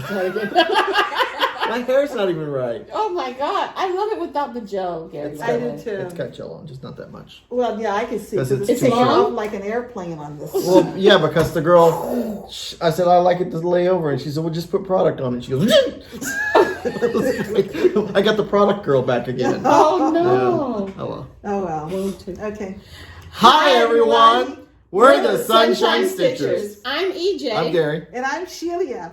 Try it again. My hair's not even right. Oh my God. I love it without the gel, Gary. I do too. It's got gel on, just not that much. Well, yeah, I can see. Because It's it's taking too off short. like an airplane on this. Well, yeah, because the girl, I said, I like it to lay over. And she said, well, just put product on it. She goes, I got the product girl back again. Oh no. Yeah. Oh, well. Oh, well. One, two. Okay. Hi, everyone. We're the Sunshine Stitchers. I'm EJ. I'm Gary. And I'm Shelia.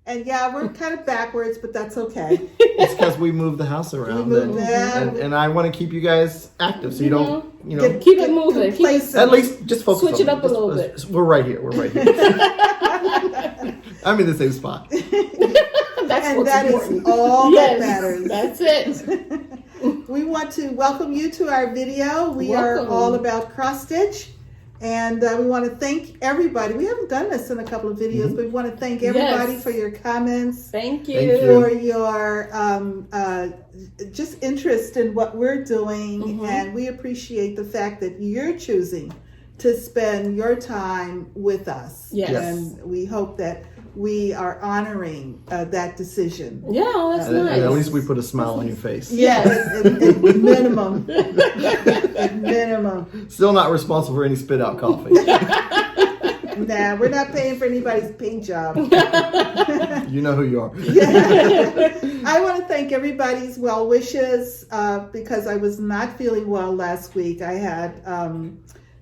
And yeah, we're kind of backwards, but that's okay. It's because we moved the house around. We moved and I want to to keep you guys active so you don't, Keep it moving. Keep it, at least just focus switch on it up a little bit. We're right here. We're right here. I'm in the same spot. that's And what's that important. is all that matters. That's it. We want to welcome you to our video. We are all about cross stitch. And we want to thank everybody. We haven't done this in a couple of videos, but we want to thank everybody for your comments. Thank you. Thank you. For your just interest in what we're doing. And we appreciate the fact that you're choosing to spend your time with us. Yes. And we hope that we are honoring that decision. Yeah, that's nice. And at least we put a smile on your face. Yes, at minimum. At minimum. Still not responsible for any spit out coffee. Nah, we're not paying for anybody's paint job. You know who you are. I want to thank everybody's well wishes because I was not feeling well last week. I had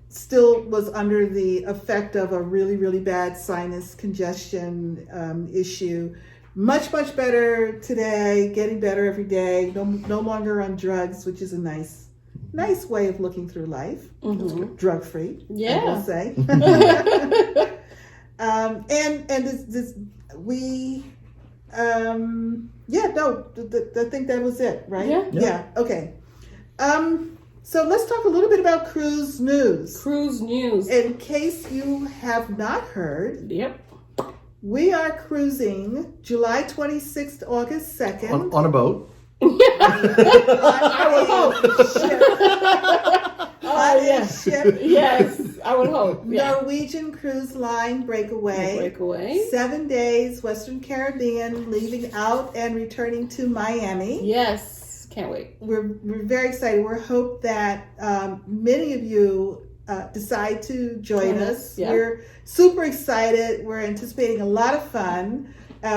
still was under the effect of a really, really bad sinus congestion issue. Much better today, getting better every day. No longer on drugs, which is a nice way of looking through life. Drug free, Yeah. I will say. I think that was it, right? Yeah. Okay. So let's talk a little bit about cruise news. Cruise news. In case you have not heard, Yep. we are cruising July 26th, August 2nd. On a boat. I would hope. On a ship. Yes, I would hope. Yeah. Norwegian Cruise Line BreakAway. BreakAway. 7 days, Western Caribbean, leaving out and returning to Miami. Yes. Can't wait. We're very excited. We hope that many of you decide to join us. Yeah. We're super excited. We're anticipating a lot of fun.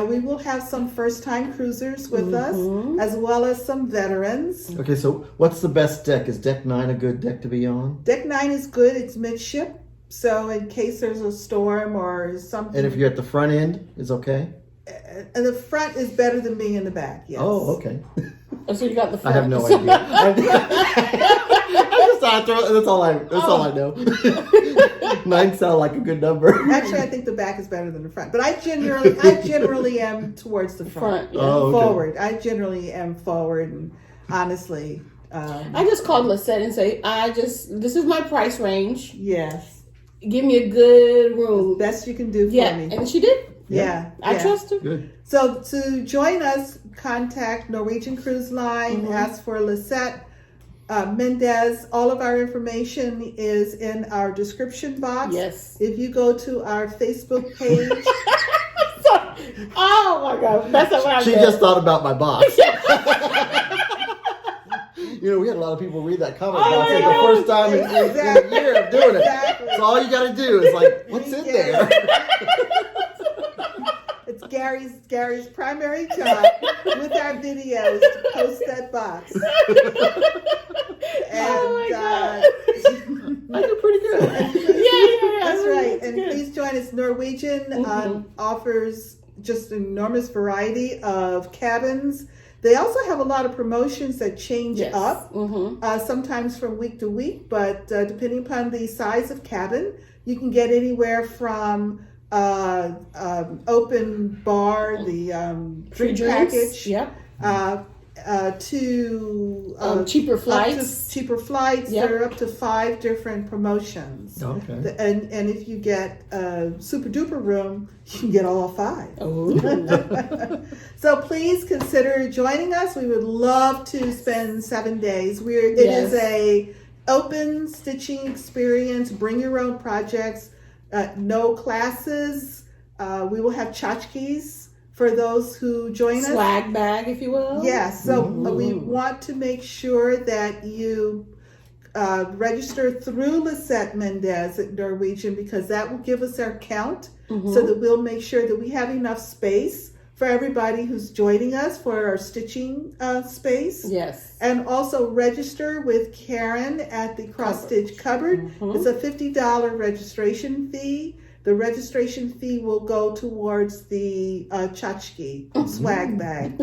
We will have some first-time cruisers with us, as well as some veterans. Okay, so what's the best deck? Is deck 9 a good deck to be on? Deck 9 is good. It's midship, so in case there's a storm or something. And if you're at the front end, is okay? And the front is better than being in the back, yes. Oh, okay. Oh, so you got the I front. have no idea. That's all I know. 9 sound like a good number. Actually, I think the back is better than the front. But I generally am towards the front. Yeah. Oh, okay. Forward. I generally am forward, and honestly, I just called Lisette and say, this is my price range. yes, Give me a good room. best you can do for Yeah, me. and she did. Yeah, I yeah. trust her. Good. So to join us, contact Norwegian Cruise Line. Ask for Lisette Mendez. All of our information is in our description box. Yes. If you go to our Facebook page. Oh my God, that's what I She said. just thought about my box. We had a lot of people read that comment box for the first time in a year of doing it. Exactly. So all you got to do is like, what's in there? It's Gary's primary job with our videos to post that box. And I do pretty good. Yeah. that's right. That's And good. please join us. Norwegian offers just an enormous variety of cabins. They also have a lot of promotions that change up, sometimes from week to week, but depending upon the size of cabin, you can get anywhere from open bar, the drink package, to cheaper flights. Cheaper flights. Yep. There are up to 5 different promotions. Okay. And if you get a super duper room, you can get all 5. Oh. So please consider joining us. We would love to spend 7 days. It is a open stitching experience. Bring your own projects. No classes. We will have tchotchkes for those who join us. Swag bag, if you will. Yes, so we want to make sure that you register through Lisette Mendez at Norwegian, because that will give us our count, so that we'll make sure that we have enough space for everybody who's joining us for our stitching space. Yes. And also register with Karen at the Cross Stitch Cupboard. It's a $50 registration fee. The registration fee will go towards the tchotchke swag bag.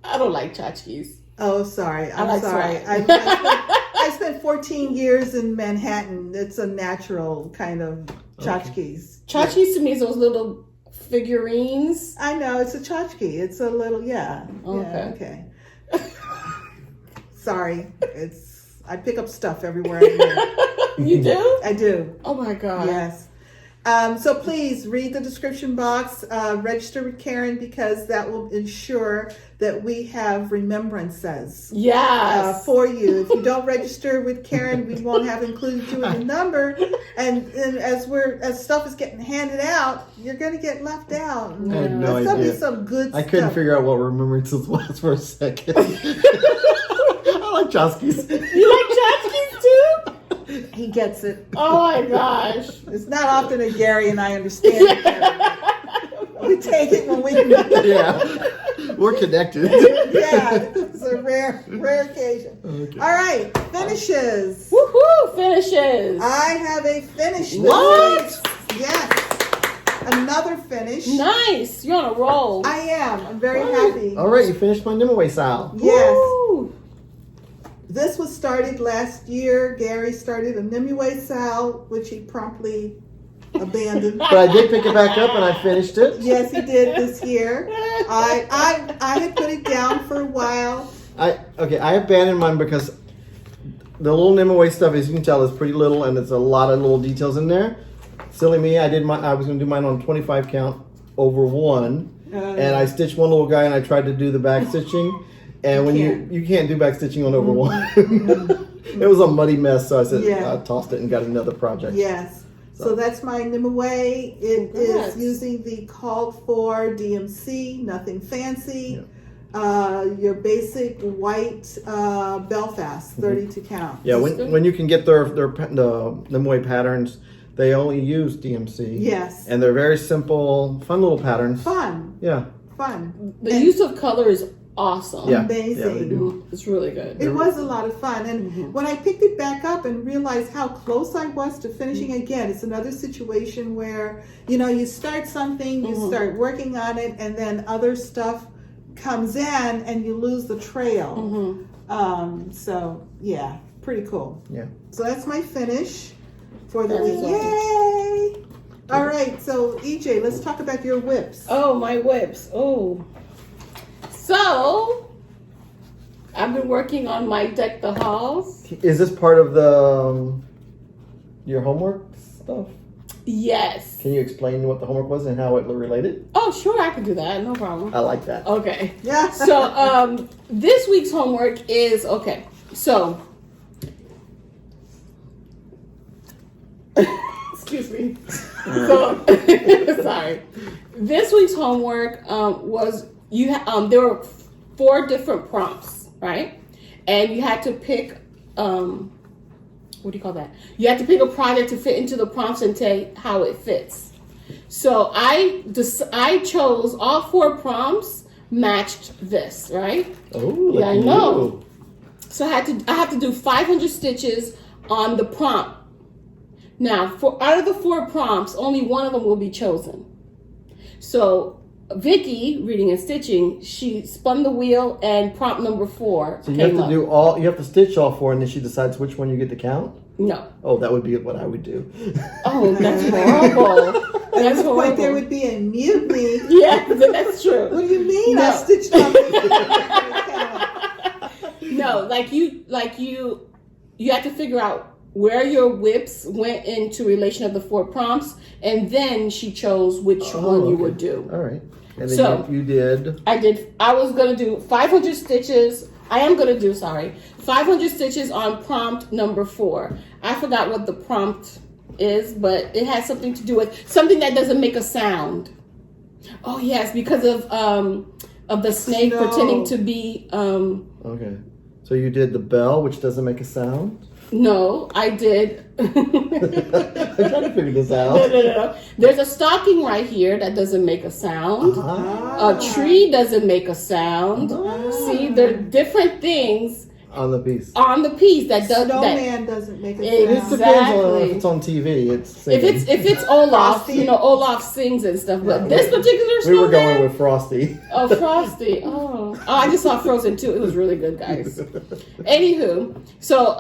I don't like tchotchkes. Oh, sorry. I'm like sorry. swag. I spent 14 years in Manhattan. It's a natural kind of tchotchkes. Tchotchkes to me is those little figurines. I know, it's a tchotchke. It's a little, Okay. Yeah, okay. Sorry. I pick up stuff everywhere I go. You do? I do. Oh my God. Yes. So please read the description box, register with Karen, because that will ensure that we have remembrances Yes. for you. If you don't register with Karen, we won't have included you in the number. And as stuff is getting handed out, you're going to get left out. I had no There's going to idea. be some good I stuff. couldn't figure out what remembrances was for a second. I like tchotchkes. You like tchotchkes too? He gets it. Oh my gosh. It's not often that Gary and I understand each other. We take it when we can. Yeah, we're connected. Yeah, it's a rare occasion. Okay. All right, finishes. Woohoo! Finishes. I have a finish. this What? week. Yes, another finish. Nice. You're on a roll. I am. I'm very happy. All right, you finished my Needlework SAL. Yes. Woo. This was started last year. Gary started a NWSAL, which he promptly abandoned. But I did pick it back up and I finished it. Yes, he did this year. I had put it down for a while. I abandoned mine because the little Needlework stuff, as you can tell, is pretty little and there's a lot of little details in there. Silly me, I was going to do mine on 25 count over one, and I stitched one little guy and I tried to do the back stitching. And when you can't do back stitching on over one. It was a muddy mess, so I said I tossed it and got another project. Yes. So that's my NWSAL. It is using the called for DMC, nothing fancy. Your basic white Belfast, 32 count. Yeah, when you can get the NWSAL patterns, they only use DMC. Yes. And they're very simple, fun little patterns. Fun. Yeah. Fun. The use of color is awesome. Yeah. Amazing. Yeah, they do. It's really good. It was a lot of fun. And when I picked it back up and realized how close I was to finishing again, it's another situation where, you start something, you start working on it, and then other stuff comes in and you lose the trail. So, yeah, pretty cool. Yeah. So that's my finish for the That week. is awesome. Yay! All right, so EJ, let's talk about your whips. Oh, my whips. Oh. So, I've been working on my Deck the Halls. Is this part of your homework stuff? Yes. Can you explain what the homework was and how it related? Oh, sure, I can do that. No problem. I like that. Okay. Yeah. So, this week's homework is, so, excuse me. So, sorry. This week's homework was, there were 4 different prompts, right? And you had to pick, what do you call that? You had to pick a project to fit into the prompts and tell how it fits. So I chose all 4 prompts matched this, right? Oh, Yeah, I know. So I have to do 500 stitches on the prompt. Now, out of the 4 prompts, only one of them will be chosen. So Vicky, reading and stitching, she spun the wheel and prompt number 4. So you have to you have to stitch all 4 and then she decides which one you get to count? No. Oh, that would be what I would do. Oh, that's horrible. That's horrible. Like there would be a mutiny. Yeah, that's true. What do you mean? No. I stitched on No, you have to figure out where your whips went into relation of the 4 prompts, and then she chose which one you would do. All right. And then So, you did. I was going to do 500 stitches. I am going to do, 500 stitches on prompt number 4. I forgot what the prompt is, but it has something to do with something that doesn't make a sound. Oh yes, because of the snake Snow. pretending to be. Okay. So you did the bell, which doesn't make a sound. No, I did. I'm trying to figure this out. No. There's a stocking right here that doesn't make a sound. A tree doesn't make a sound. See, there are different things On the piece. on the piece that does Snowman doesn't make a It sound. depends on Exactly. if it's on TV. It's If singing. it's Olaf, Frosty. Olaf sings and stuff. But Yeah, this particular we were snowman. going with Frosty. Oh, Frosty. Oh, I just saw Frozen 2. It was really good, guys. Anywho, so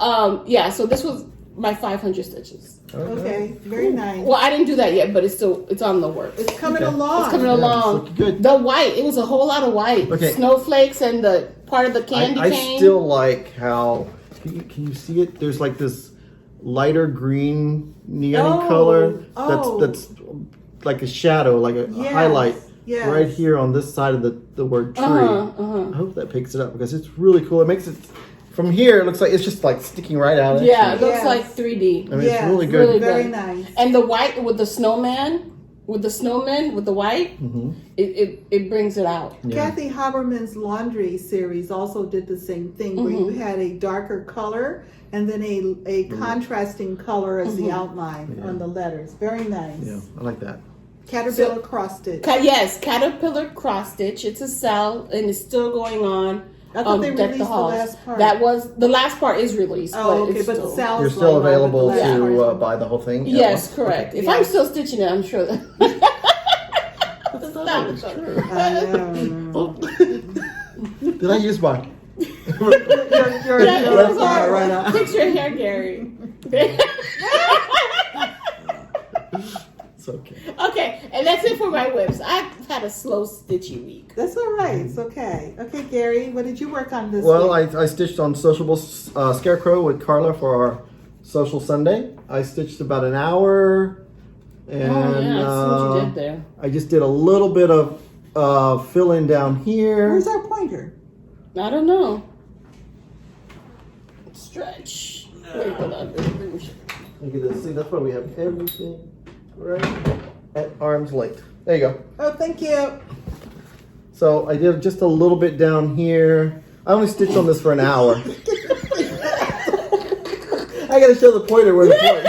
so this was my 500 stitches. Okay, very nice. Well, I didn't do that yet, but it's on the work. It's coming Okay. along. It's coming Yeah, along. it's looking good. The white, it was a whole lot of white. Okay. Snowflakes and the part of the candy I cane. still like how. Can you see it? There's like this lighter green neon Oh, color oh. that's like a shadow, like a Yes, highlight yes. right here on this side of the word tree. Uh-huh. I hope that picks it up because it's really cool. It makes it from here. It looks like it's just like sticking right out. Yeah, it you. looks Yes. like 3D. I mean, Yes, it's really good. really Very good. nice. And the white with the snowman, with the white, Mhm. it brings it out. Yeah. Kathy Haberman's Laundry series also did the same thing, where you had a darker color and then a contrasting color as the outline Yeah. on the letters. Very nice. Yeah, I like that. Caterpillar cross stitch. Yes, Caterpillar cross stitch. It's a cell and it's still going on. I thought they Deck released the Halls. last part. That was the last part is released. Oh, but okay, it's but the still, Sal's You're still going on, but the available last part is- to buy the whole thing. Yes, Yeah. correct. If Yeah. I'm still stitching it, I'm sure that. That's not always true. I know. Did I use mine? You're right on. Fix your hair, Gary. It's okay. Okay, and that's it for my whips. I've had a slow stitchy week. That's all right. It's okay. Okay, Gary, what did you work on this Well, week? I stitched on Sociable Scarecrow with Carla for our Social Sunday. I stitched about an hour, and Oh yeah, I see what you did there. I just did a little bit of fill-in down here. Where's our pointer? I don't know. Stretch. Wait, hold on. Look at this. See, that's why we have everything right at arm's length. There you go. Oh, thank you. So I did just a little bit down here. I only stitched on this for an hour. I gotta show the pointer where the point.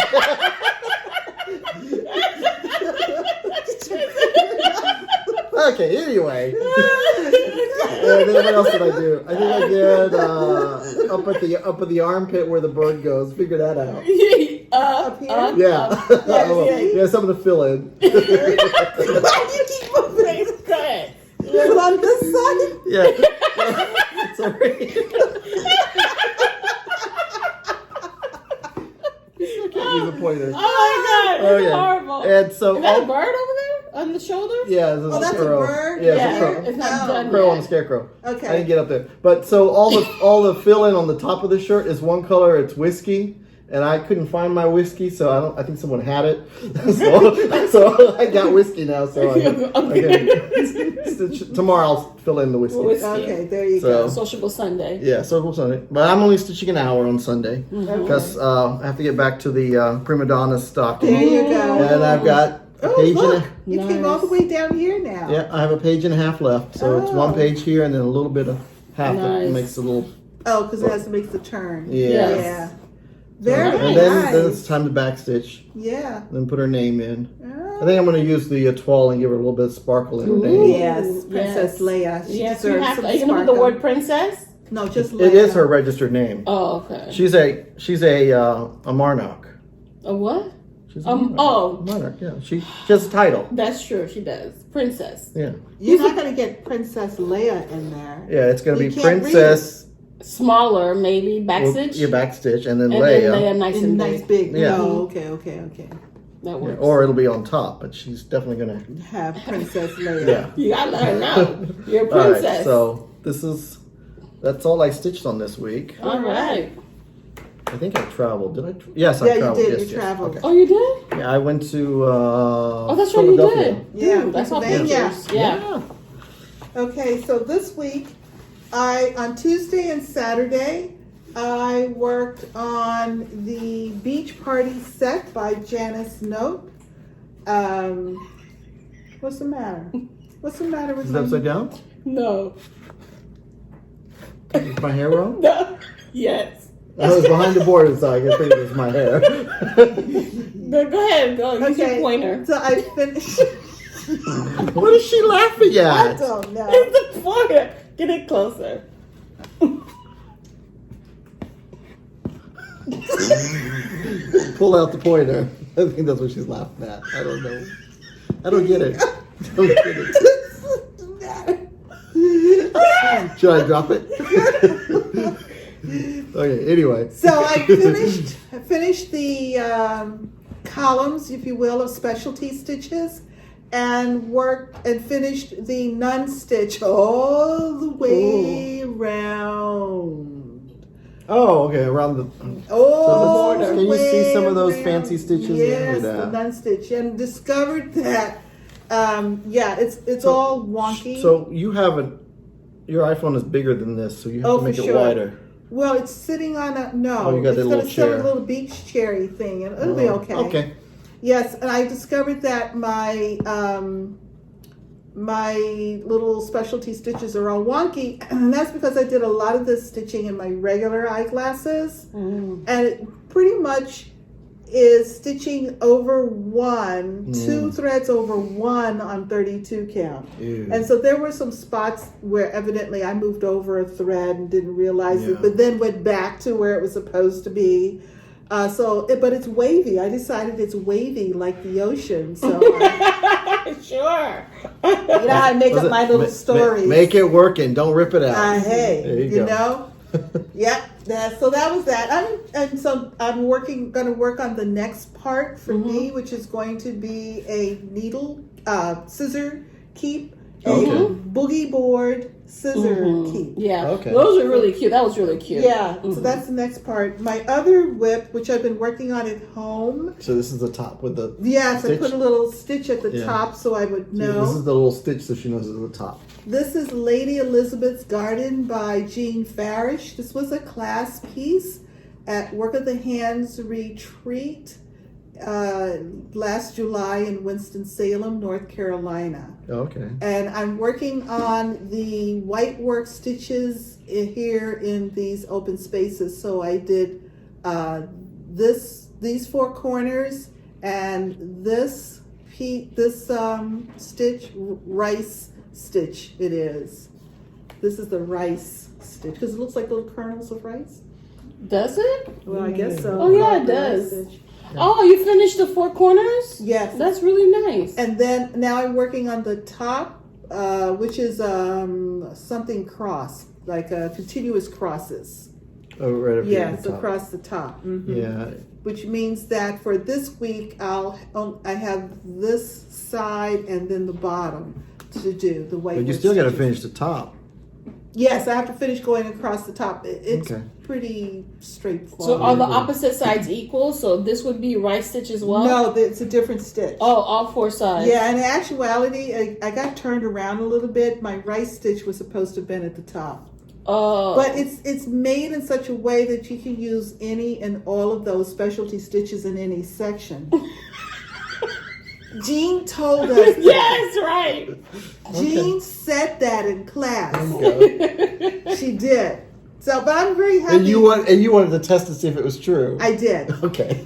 Okay, anyway. And then what else did I do? I think I did up at the armpit where the bird goes. Figure that out. Up here? Yeah. Yeah, some of the fill in. Why do you keep moving? Go ahead. It's on this side? Yeah. Sorry. I can't use a pointer. Oh my god, that's Okay. horrible. And so Is that a bird over there on the shoulder? yeah, this is Oh, that's a crow. bird? Yeah, Yeah, it's a crow. it's not Oh. done Crow on the yet. scarecrow. Okay. I didn't get up there. But so all the fill in on the top of the shirt is one color, it's whiskey. And I couldn't find my whiskey, so I think someone had it. so I got whiskey now, so I can, tomorrow I'll fill in the whiskey. Whiskey. Okay, there you So- go. Sociable Sunday. Yeah, so we'll Sunday. But I'm only stitching an hour on Sunday because I have to get back to the prima donna stocking. There you go. And I've got a Oh, page and look. a You came all the way down here now. yeah, I have a page and a half left. So it's one Oh. page here and then a little bit of half that Nice. makes a little Oh, because it has to make the turn. yeah. Yes. Yeah. Very And nice. then it's time to backstitch. Yeah. Then put her name in. Oh. I think I'm going to use the toile and give her a little bit of sparkle in her Ooh. name. Yes, Princess Leia. She Yes, you deserves have some to. Are you gonna put the sparkle. word princess? No, just Leia. It is her registered name. Oh, okay. She's a Marnock. A what? She's oh. Monarch. Yeah, she has a title. That's true. She does. Princess. Yeah, You're not going to get Princess Leia in there. yeah. It's going to You be can't Princess. Smaller, maybe backstitch. Your backstitch, and then and Leia. then Leia nice In and nice big. big. Yeah. No, okay. That Yeah, works. or it'll be on top, but she's definitely going to. Have Princess Leia. Yeah. You gotta let her know. You're a All princess. right. So that's all I stitched on this week. All right. I think I traveled. Did I? Yes, I Yeah, you traveled. did. Yes, You yes. traveled. Okay. Oh, you did? Yeah, I went to Oh, that's right. You Philadelphia. did. Yeah, Dude, that's all Pennsylvania. pictures. Yeah. Okay, so this week, on Tuesday and Saturday, I worked on the Beach Party set by Janice Note. What's the matter? What's the matter with Is it upside down? No. Is my hair wrong? No. Yes. I was behind the board, so I guess it was my hair. No, go ahead. Go. Use your pointer. So I finished. What is she laughing I at? don't know. It's the pointer. Get it closer. Pull out the pointer. I think that's what she's laughing at. I don't know. I don't get it. I don't get it. Should I drop it? Okay, anyway. So I finished the columns, if you will, of specialty stitches, and finished the nun stitch all the way around. Oh, okay, around the... Oh, So can you see some of those fancy stitches? Yes, Look at the that. nun stitch, and discovered that, it's all wonky. So you have your iPhone is bigger than this, so you have to make it wider. Well, it's sitting on a Oh, you got that it's little going to sit on chair. a little beach cherry thing, and it'll be okay. Okay. Yes, and I discovered that my my little specialty stitches are all wonky, and that's because I did a lot of this stitching in my regular eyeglasses, and it pretty much is stitching over one, 2 threads over one on 32 count. Ew. And so there were some spots where evidently I moved over a thread and didn't realize Yeah. it, but then went back to where it was supposed to be. But it's wavy. I decided it's wavy like the ocean. So Sure. you know how I make up my little stories. Make it working. Don't rip it out. Hey, There you go. know. Yep. So that was that. I'm going to work on the next part for me, which is going to be a needle scissor keep, a boogie board scissor keep. Yeah. Okay. Those are really cute. That was really cute. Yeah, so that's the next part. My other whip, which I've been working on at home. So this is the top with the Yes, stitch? I put a little stitch at the Yeah. top so I would Yeah, know. this is the little stitch so she knows it's at the top. This is Lady Elizabeth's Garden by Jean Farish. This was a class piece at Work of the Hands Retreat last July in Winston-Salem, North Carolina. Okay. And I'm working on the white work stitches here in these open spaces. So I did these 4 corners and this stitch, rice stitch it is. This is the rice stitch because it looks like little kernels of rice. Does it? Well, I guess so. Oh, yeah, it The rice does. stitch. Oh, you finished the 4 corners? Yes. That's really nice. And then now I'm working on the top, which is something cross, like continuous crosses. Oh, right up here. at Yes, the top. across the top. Yeah. Which means that for this week, I have this side and then the bottom to do the white. But you work still got to stitches. finish the top. Yes, I have to finish going across the top. It's Okay. pretty straightforward. So are the opposite sides equal? So this would be rice stitch as well? No, it's a different stitch. Oh, all 4 sides. Yeah, in actuality, I got turned around a little bit. My rice stitch was supposed to have been at the top. Oh. But it's made in such a way that you can use any and all of those specialty stitches in any section. Jean told us. Yes, right. Jean said that in class. There you go. She did. So, but I'm very happy. And you wanted to test to see if it was true. I did. Okay.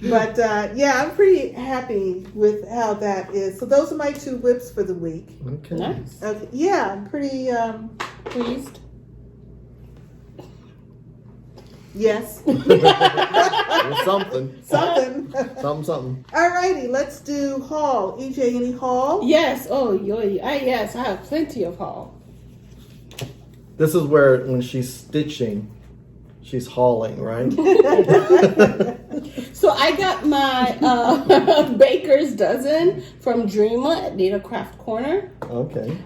But yeah, I'm pretty happy with how that is. So those are my 2 whips for the week. Okay. Nice. Okay. Yeah, I'm pretty Pleased. yes. Something. Something. Something. Alrighty, let's do haul. EJ, any haul? Yes. Oh, yes. I have plenty of haul. This is where when she's stitching, she's hauling, right? So I got my baker's dozen from Dreama at Needle Craft Corner. Okay.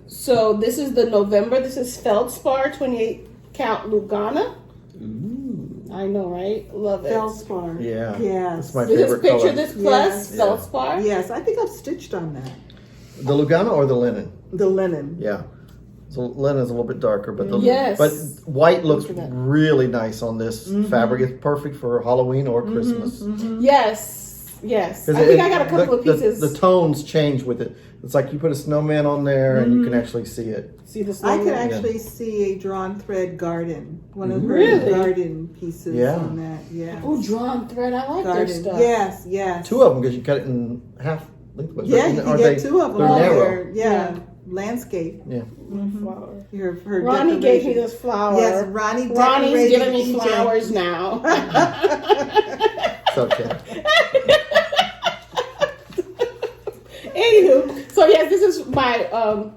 So this is the November. This is Feldspar 28 count Lugana. Ooh. I know, right? Love it. Feldspar. Yeah. Yes. That's my This favorite picture color. this plus Yes. Feldspar. Yes, I think I've stitched on that. The Lugana or the linen? The linen. Yeah. So linen is a little bit darker, but Yes. but white looks Look at that. really nice on this fabric. It's perfect for Halloween or Christmas. Yes. Yes. 'Cause I think I got a couple of pieces. The tones change with it. It's like you put a snowman on there and you can actually see it. See the I snowman? could actually see a drawn thread garden. One of her Really? garden pieces Yeah. on that. Yeah. Oh, drawn thread. I like their Garden. stuff. Yes, yes. 2 of them because you cut it in half lengthwise. Yeah, you can get 2 of them. They're on narrow. there. Yeah. Landscape. Yeah. Flower. Her Ronnie gave me decoration. this flower. Yes, Ronnie's Ronnie's giving me EJ. flowers now. It's okay. Anywho, so yes, this is my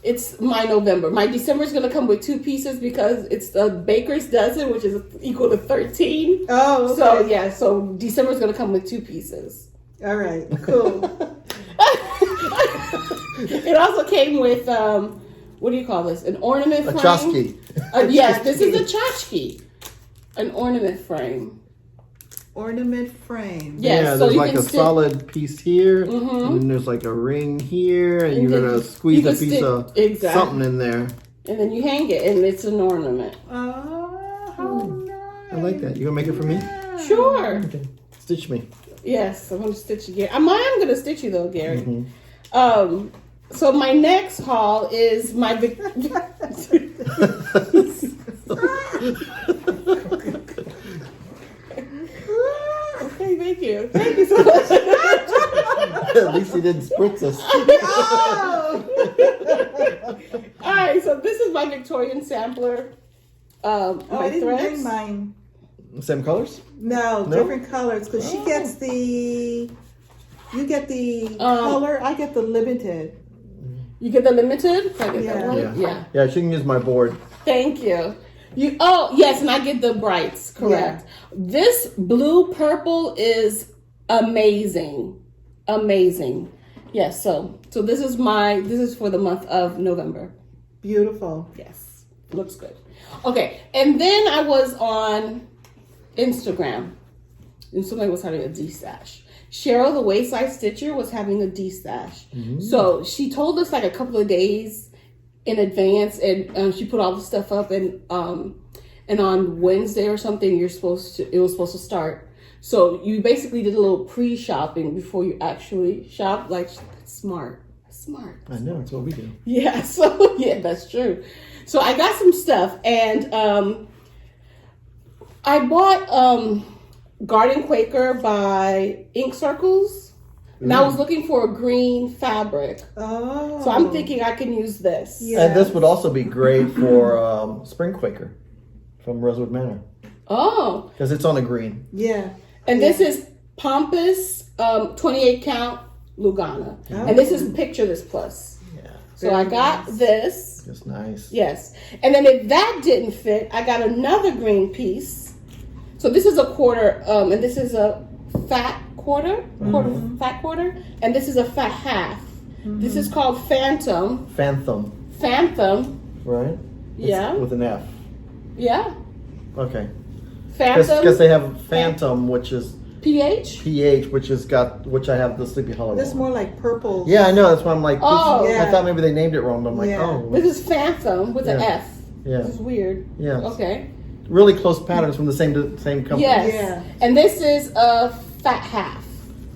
it's my November. My December is gonna come with 2 pieces because it's the baker's dozen, which is equal to 13. Oh, okay. So yeah, so December is gonna come with 2 pieces. All right, cool. It also came with what do you call this? An ornament A frame. chasqui. Yes, this is a tchotchke. An ornament frame. Ornament frame. Yes, Yeah, so there's you like can a stick- solid piece here, and then there's like a ring here, and And you're then gonna you squeeze a can piece stick- of exactly. something in there. And then you hang it, and it's an ornament. Oh, how nice. I like that. You gonna make it for me? Sure. Okay. Stitch me. Yes, I'm gonna stitch you, Gary. I am gonna stitch you though, Gary. Mhm. So my next haul is my. Okay, thank you. Thank you so much. At least he didn't spritz us. All right, so this is my Victorian sampler. Oh, My I didn't threads. bring mine. Same colors? No, No? different colors. Because she gets the. You get the Um, color. I get the limited. You get the limited. So I get that Yeah. one. Yeah. Yeah. Yeah, she can use my board. Thank you. You. Oh yes, and I get the brights. Correct. This blue purple is amazing. Amazing. Yes. So this is for the month of November. Beautiful. Yes. Looks good. Okay. And then I was on Instagram and somebody was having a D-stash. Cheryl, the Wayside Stitcher, was having a D-stash. So she told us like a couple of days in advance, and she put all the stuff up, and on Wednesday or something, it was supposed to start. So you basically did a little pre-shopping before you actually shop. Like, smart. I know, that's what we do. Yeah, so yeah, that's true. So I got some stuff, and I bought Garden Quaker by Ink Circles, and I was looking for a green fabric. Oh. So I'm thinking I can use this. Yeah. And this would also be great for Spring Quaker from Rosewood Manor. Oh, Because it's on a green. Yeah. and this is Pompous 28 count Lugana, and this is Picture This Plus. Yeah. So I got this. Just nice. Yes. And then if that didn't fit, I got another green piece. So this is a quarter, and this is a fat quarter, fat quarter, and this is a fat half. This is called Phantom. Phantom, right? It's Yeah. with an F. Yeah. Okay. Phantom. Because they have Phantom, which is PH. PH, which I have the Sleepy Hollow. This on. more like purple. Yeah, I know. That's why I'm like, Oh. I thought maybe they named it wrong, but I'm like, Yeah. oh. This is Phantom with an Yeah. F. Yeah. This is weird. Yeah. Okay. Really close patterns from the same company. Yes. Yeah. And this is a fat half.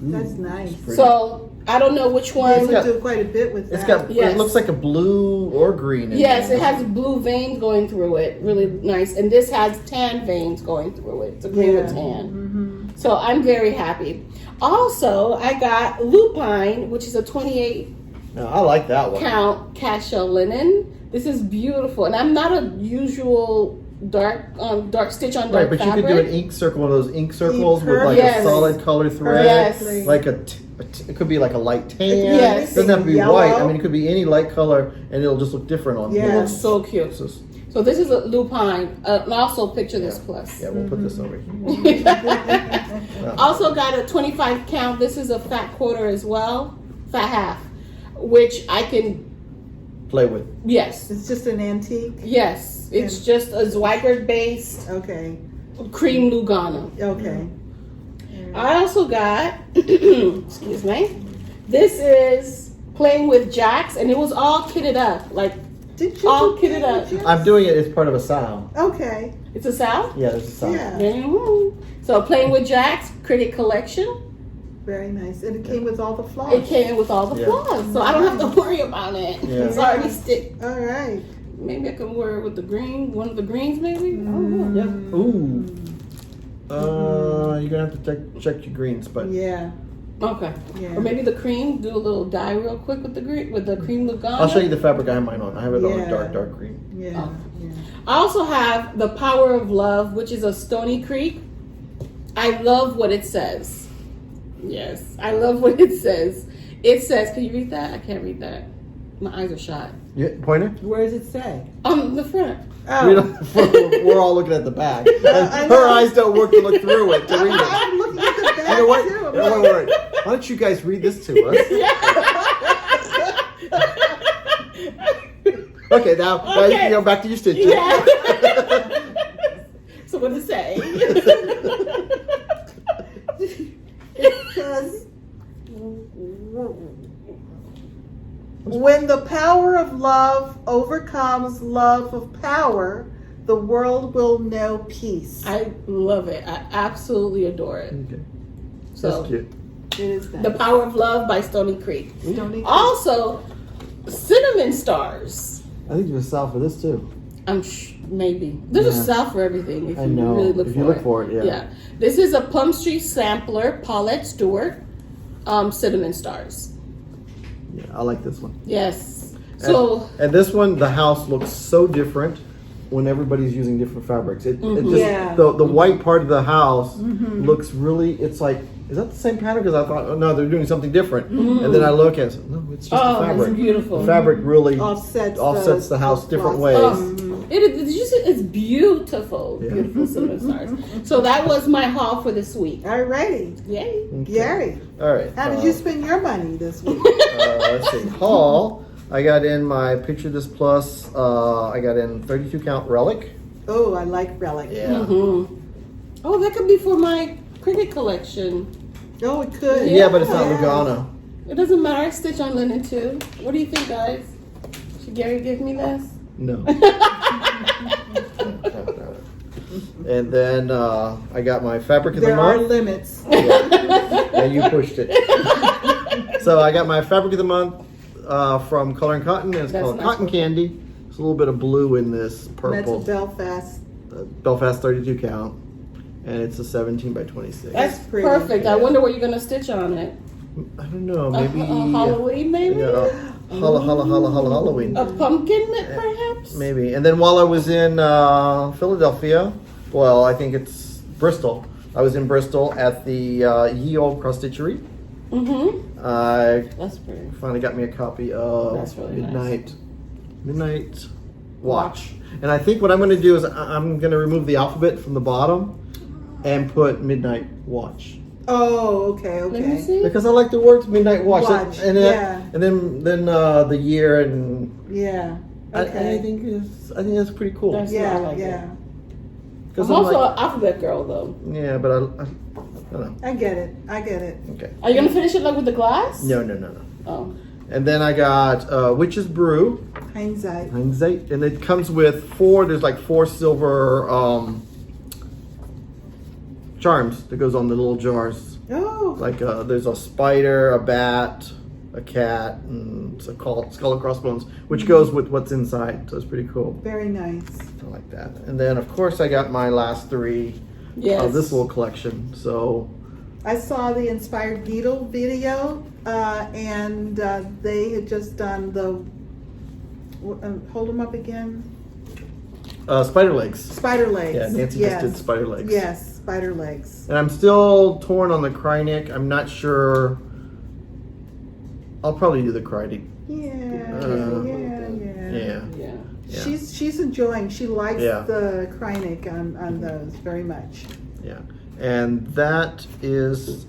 That's nice. Pretty. So I don't know which You one. got- do quite a bit with that. It's got. Yes. It looks like a blue or green. In Yes, there. it has blue veins going through it. Really nice. And this has tan veins going through it. It's a green with tan. So I'm very happy. Also, I got Lupine, which is a 28 No, I like that one. count cashel linen. This is beautiful. And I'm not a usual dark stitch on Right, dark but fabric. you could do an ink circle, one of those ink circles with like Yes. a solid color thread. Yes. Like it could be like a light tan. Yes. It doesn't have to be Yellow. white. I mean, it could be any light color, and it'll just look different on It Yeah. looks so cute. So, So this is a lupine, and also Picture This Plus. yeah, we'll put this over here. Also got a 25 count. This is a fat quarter as well, fat half, which I can. Play with. Yes, It's just an antique. yes. It's just a Zweigert based Okay. cream Lugana. Okay. I also got, excuse me. This is Playing with Jacks, and it was all kitted up, like Did you all do kitted up. images? I'm doing it as part of a SAL. Okay. It's a Sal. Yeah, there's a SAL. Yeah. So Playing with Jacks Critic Collection. Very nice. And it came with all the flaws. It came with all the Yeah. flaws, so I don't have to worry about it. Yeah. It's already stick. All right. Maybe I can wear it with the green, one of the greens maybe? I don't know. Yeah. Ooh. You're gonna have to check your greens, but Yeah. Okay. Yeah. Or maybe the cream, do a little dye real quick with the green, with the cream look on. I'll show you the fabric I have mine on. I have it on Yeah. a dark green. Yeah. Oh. Yeah. I also have the Power of Love, which is a Stony Creek. I love what it says. Yes, I love what it says. It says, can you read that? I can't read that. My eyes are shot. Yeah, pointer? Where does it say? The front. We don't, we're all looking at the back. I Her know. eyes don't work to look through it to read it. I'm looking at the back You know what? too. I'm No, like, wait. Why don't you guys read this to us? Okay, now you can go back to your stitching. Yeah. So what does it say? It says, when the power of love overcomes love of power, the world will know peace. I love it. I absolutely adore it. Okay, So that's cute. It is nice. The Power of Love by Stony Creek. Stony Creek. Also, cinnamon stars. I think you have a style for this too. Maybe there's a Yeah. style for everything if I you know. really look If for you it. look for it, yeah. Yeah. This is a Plum Street sampler, Paulette Stewart, cinnamon stars. Yeah, I like this one. Yes. So And this one, the house looks so different when everybody's using different fabrics. It just, Yeah. the white part of the house looks really, it's like, is that the same pattern? Because I thought, oh no, they're doing something different. And then I look and say, no, it's just the it's fabric. beautiful. The fabric really offsets the house different flaws. ways. Did you see? It's beautiful, Yeah. beautiful cinnamon stars. So that was my haul for this week. All righty. Yay! Okay. Yay. All right. How did you spend your money this week? Let's see. Haul. I got in my Picture This Plus. I got in 32 count relic. Oh, I like relic. Yeah. Oh, that could be for my cricket collection. Oh, it could. Yeah, but it's not Yeah. Lugano. It doesn't matter. I stitch on linen too. What do you think, guys? Should Gary give me this? No. And then I got my fabric of the There are month. limits. Yeah, you pushed it. So I got my fabric of the month from Color and Cotton. And it's That's called nice. Cotton Candy. There's a little bit of blue in this That's purple. Belfast. Belfast 32 count. And it's a 17 by 26. That's pretty. perfect. I wonder what you're gonna stitch on it. I don't know, maybe Halloween, maybe. Yeah, Halloween. A pumpkin, perhaps. Maybe. And then while I was in Philadelphia, well, I think it's Bristol. I was in Bristol at the Ye Olde Cross Stitchery. I That's pretty. finally got me a copy of That's really Midnight Watch. And I think what I'm going to do is I'm going to remove the alphabet from the bottom and put Midnight Watch. Oh, okay, Let me okay. see. Because I like the words Midnight Watch. Watch, and yeah. and then the year and Yeah. I Okay. think that's pretty cool. That's- I Yeah, like yeah. Because I'm also an alphabet girl, though. yeah, but I don't know. I get it. I get it. Okay. Are you gonna finish it like with the glass? No. Oh. And then I got Witch's Brew, Hindsight. and it comes with there's like four silver charms that goes on the little jars. Oh. Like there's a spider, a bat, a cat, and it's a skull and crossbones, which goes with what's inside. So it's pretty cool. Very nice. I like that. And then of course I got my last three Yes. of this little collection. So I saw the Inspired Needle video, and they had just done the, hold them up again, spider legs. spider legs. Yeah, Nancy yes. just did spider legs. Yes, spider legs. And I'm still torn on the Krynic. I'm not sure. I'll probably do the Krynic. Yeah, Yeah. Yeah. Yeah. She's enjoying. She likes Yeah. the Krynic on those very much. Yeah. And that is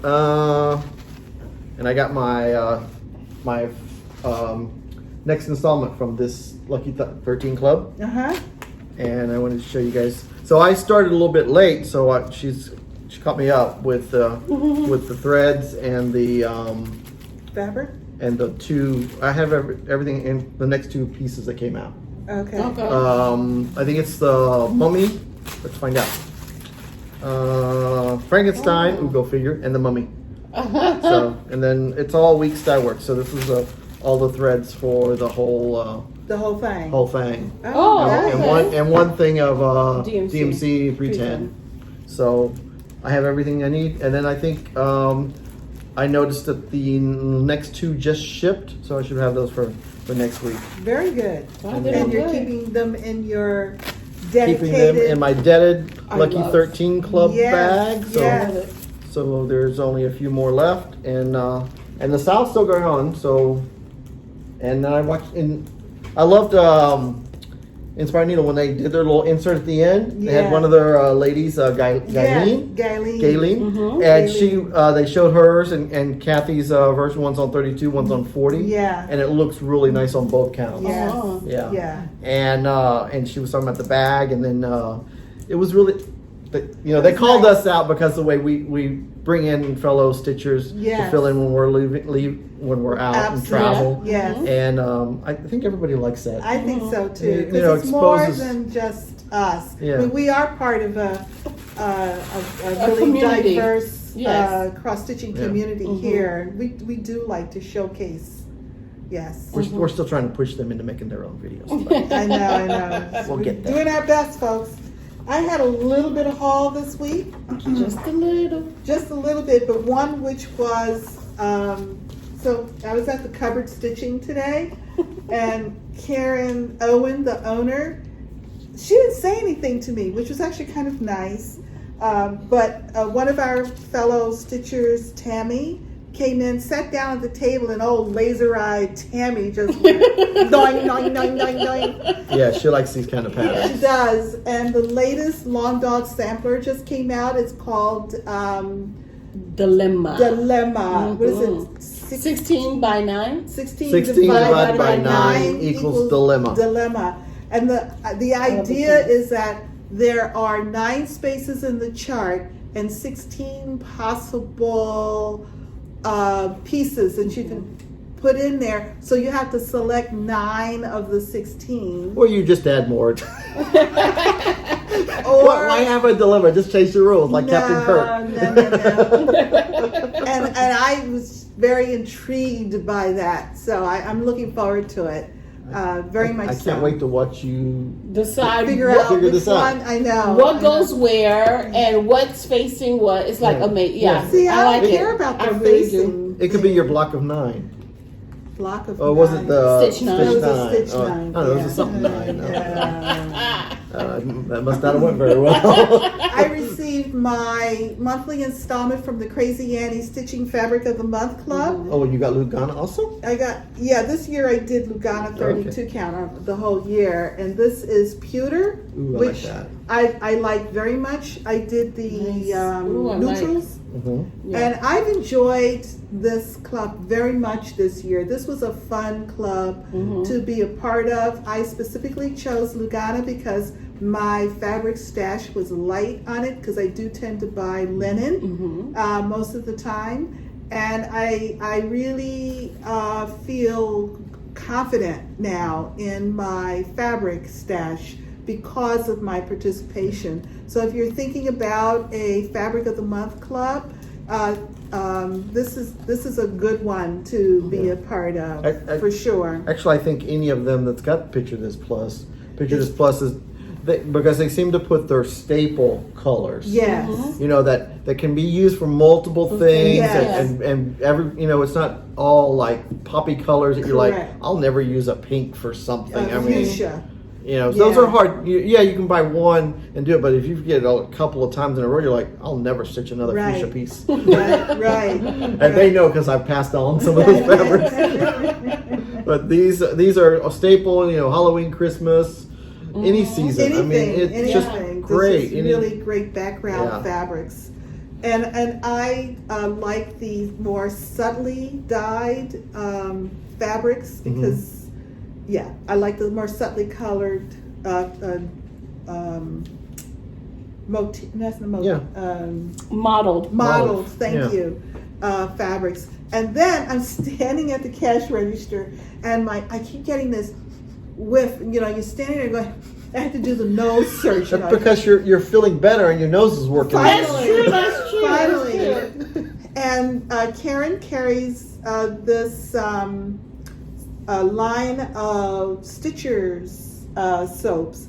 and I got my my next installment from this Lucky 13 Club, and I wanted to show you guys. So I started a little bit late, so she caught me up with with the threads and the Fabric. and the two. I have everything in the next two pieces that came out. Okay. Okay. I think it's the mummy. Let's find out. Frankenstein, ooh, go figure, and the Mummy. So, and then it's all week's dye work. So this is all the threads for the whole thing. whole thing. Oh, nice. And one thing of DMC. DMC 310. So I have everything I need, and then I think I noticed that the next 2 just shipped, so I should have those for next week. Very good. Wow, And they're you're good. keeping them in your Keeping them dedicated. in my deaded I Lucky love- 13 Club Yes, bag. So, yes. so there's only a few more left, and the sale's still going on. So, and I watched I loved Inspired Needle when they did their little insert at the end. They Yeah. had one of their ladies, Guyleen. Galen. And Galen. they showed hers and Kathy's version. One's on 32, one's on 40. Yeah. And it looks really nice on both counts. Yes. Oh. Yeah. Yeah. And she was talking about the bag, and then it was really, they called nice. us out because the way we bring in fellow stitchers to Yes. fill in when we're when we're out and Absolutely. travel. Yes. And I think everybody likes that. I think so too. You Because know, it's more exposes- than just us. Yeah. I mean, we are part of a really community. diverse Yes. cross-stitching Yeah. community Mhm. here. We do like to showcase. Yes. We're still trying to push them into making their own videos. but- I know. We'll get there. Doing our best, folks. I had a little bit of haul this week. Just a little. Just a little bit, but one which was, so I was at the cupboard stitching today, and Karen Owen, the owner, she didn't say anything to me, which was actually kind of nice. But one of our fellow stitchers, Tammy, came in, sat down at the table, and old laser-eyed Tammy just doing. Yeah, she likes these kind of She patterns. does. And the latest Long Dog sampler just came out. It's called Dilemma. Dilemma. What is Mhm. it? 16 by 9. 16 16 divided by 9 equals dilemma. Dilemma. And the idea is that there are 9 spaces in the chart and 16 possible pieces that you can put in there. So you have to select 9 of the 16. Or you just add more. Or Why have a dilemma? Just change the rules like Captain Kirk. No. and I was very intrigued by that. So I'm looking forward to it. Very much I can't wait to watch you. Decide figure what, out figure which this out. one. I know. what I goes know. where and what's facing what. It's like Yeah. amazing. Yeah. See, I like don't it. care about I the really facing. It could be your block of 9. Block of Or was it 9. the Stitch 9. It was a 9? stitch Oh, 9. I don't know, it yeah. was a something 9. Yeah. That must not have went very well. I received my monthly installment from the Crazy Annie Stitching Fabric of the Month Club. Oh, and you got Lugana also? I got, this year I did Lugana 32 count the whole year, and this is pewter, Ooh, I which like that. I like very much. I did the Nice. Ooh, I like. neutrals, Mhm. Yeah. and I've enjoyed this club very much this year. This was a fun club Mhm. to be a part of. I specifically chose Lugana because my fabric stash was light on it, because I do tend to buy linen most of the time, and I really feel confident now in my fabric stash because of my participation. So if you're thinking about a Fabric of the Month club, this is a good one to be a part of, I- for sure. Actually, I think any of them that's got Picture This Plus is because they seem to put their staple colors. Yes. You know, that can be used for multiple things, Yes. and every, it's not all like poppy colors that you're like, Correct. I'll never use a pink for something. I mean, Fuchsia. those Yeah. are hard. You can buy one and do it, but if you get it a couple of times in a row, you're like, I'll never stitch another Right. fuchsia piece. Right. And they know because I've passed on some of those fabrics. But these are a staple, Halloween, Christmas, any season. Anything, I mean, it's anything. just great. This is really great background fabrics. And I like the more subtly dyed fabrics because, I like the more subtly colored motif. That's the motif. Modeled. Modeled, thank Yeah. you, fabrics. And then I'm standing at the cash register, and I keep getting this whiff. You're standing there going, I had to do the nose search. That's because you're feeling better and your nose is working. Finally. That's true. Finally. That's true. And Karen carries this line of Stitchers soaps.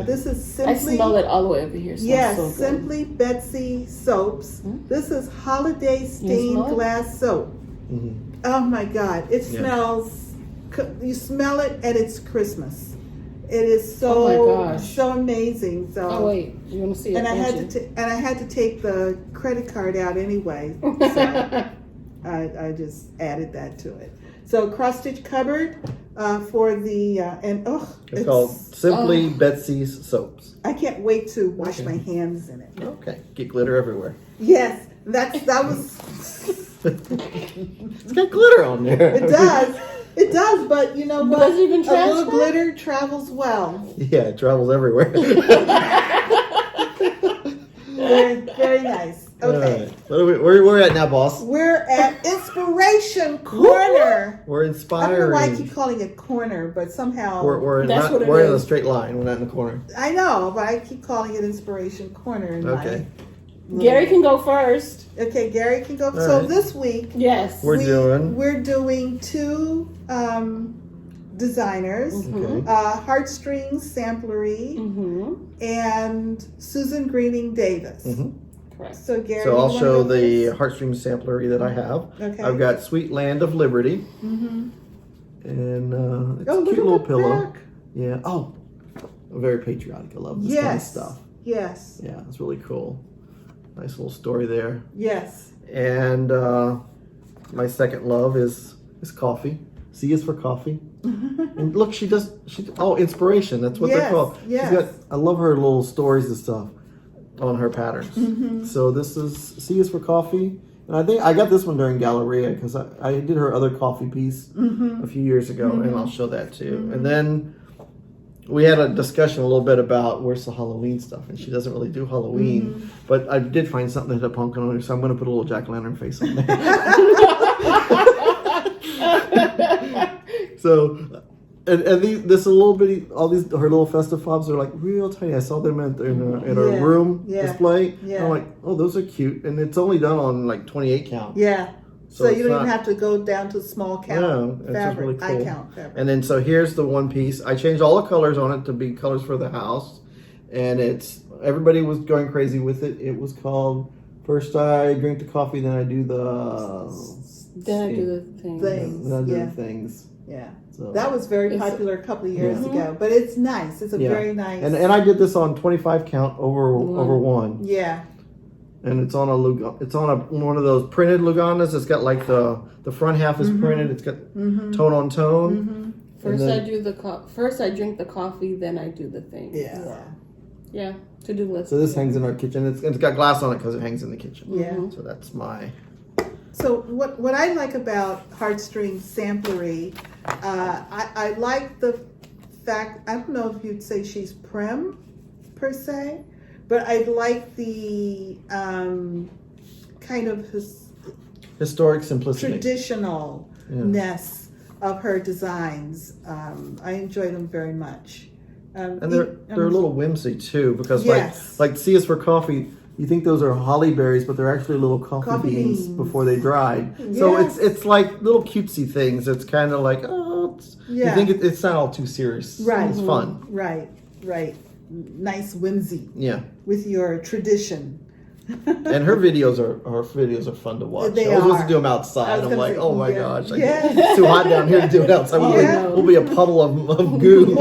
This is I simply. smell it all the way over here. It smells Yes, so good. Simply Betsy soaps. This is holiday stained smell it? glass soap. Mhm. Oh my God! It Yeah. smells. You smell it, and it's Christmas. It is so Oh my gosh. so amazing. So. Oh wait, you want to see it? And I had don't to I had to take the credit card out anyway. So I just added that to it. So cross stitch cupboard for the It's called Simply Betsy's Soaps. I can't wait to wash my hands in it. Okay, get glitter everywhere. Yes, that was. It's got glitter on there. It does. It does, but you know what? Does it even a little transfer? glitter travels well. Yeah, it travels everywhere. Very, very nice. Okay. All right. Where we're at now, boss? We're at Inspiration Corner. We're I don't know why I inspiring. keep calling it corner, but somehow We're That's not, what it we're in a is. straight line. We're not in the corner. I know, but I keep calling it Inspiration Corner. In Okay. Gary can go first. Okay, Gary can go. All So right. this week Yes. We're doing two designers, Okay. Heartstrings Samplery Mm-hmm. and Susan Greening Davis. Mhm. Correct. So Gary, So you I'll wanna show go the first? Heartstring samplery that I have. Okay. I've got Sweet Land of Liberty, Mm-hmm. and it's Oh, a look cute at little the pillow. back. Yeah. Oh, very patriotic. I love this kind of Yes. stuff. Yes. Yeah, it's really cool. Nice little story there. Yes. And my second love is coffee. C is for coffee. And look, she inspiration. That's what they're Yes, called. yes. I love her little stories and stuff on her patterns. Mm-hmm. So this is C is for coffee. And I think I got this one during Galleria because I did her other coffee piece Mm-hmm. a few years ago, and I'll show that too. And then we had a discussion a little bit about where's the Halloween stuff, and she doesn't really do Halloween, but I did find something that had a pumpkin on it, so I'm going to put a little jack-o'-lantern face on there. So, and this a little bitty, all these her little festive fobs are like real tiny. I saw them in a Yeah, room yeah, display. yeah. I'm like, oh, those are cute, and it's only done on like 28 count. Yeah. So So it's you don't not- even have to go down to small count Yeah, it's just fabric. really I cool. count fabric. And then so here's the one piece. I changed all the colors on it to be colors for the house, and everybody was going crazy with it. It was called First I Drink the Coffee, Then I Do the Then I do the thing. Things, Then I do yeah. the things. Yeah. So That was very It's- popular a couple of years Mhm. ago, but it's nice. It's a Yeah. very nice. and I did this on 25 count over one, yeah. and it's on one of those printed Luganas. It's got like the front half is printed. It's got tone on tone. First And then- I do first I drink the coffee, then I do the thing. Yeah. Yeah. To-do list. So this hangs in our kitchen. It's got glass on it because it hangs in the kitchen. Yeah. So that's my. So what I like about Heartstring Samplery, I like the fact, I don't know if you'd say she's prim per se, but I like the kind of Historic simplicity. traditionalness of her designs. I enjoy them very much. And they're a little whimsy too, because Yes. like C is for coffee. You think those are holly berries, but they're actually little coffee Coffee beans beans. before they dried. Yes. So it's like little cutesy things. It's kind of like you Yeah. think it's not all too serious. Right. It's fun. Right. Nice whimsy Yeah. with your tradition. And her videos are fun to watch. They I was supposed are. to do them I outside. was I'm gonna like, say, oh my yeah. gosh, Yeah. it's too hot down here to do it outside. Yeah. We'll be a puddle of goo.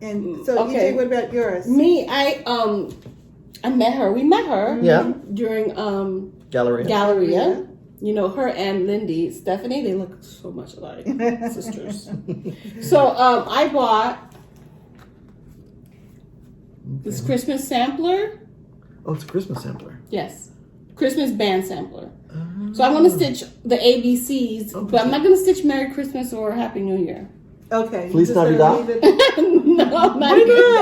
And so, Okay. EJ, what about yours? Me, I met her. We met her Yeah. during Galleria. Galleria. You know, her and Lindy, Stephanie, they look so much alike. Sisters. So I bought this Christmas sampler. Oh, it's a Christmas sampler. Yes. Christmas band sampler. So I'm going to stitch the ABCs, but I'm not going to stitch Merry Christmas or Happy New Year. Okay. Feliz you just gonna Navidad? leave it- No, I'm not doing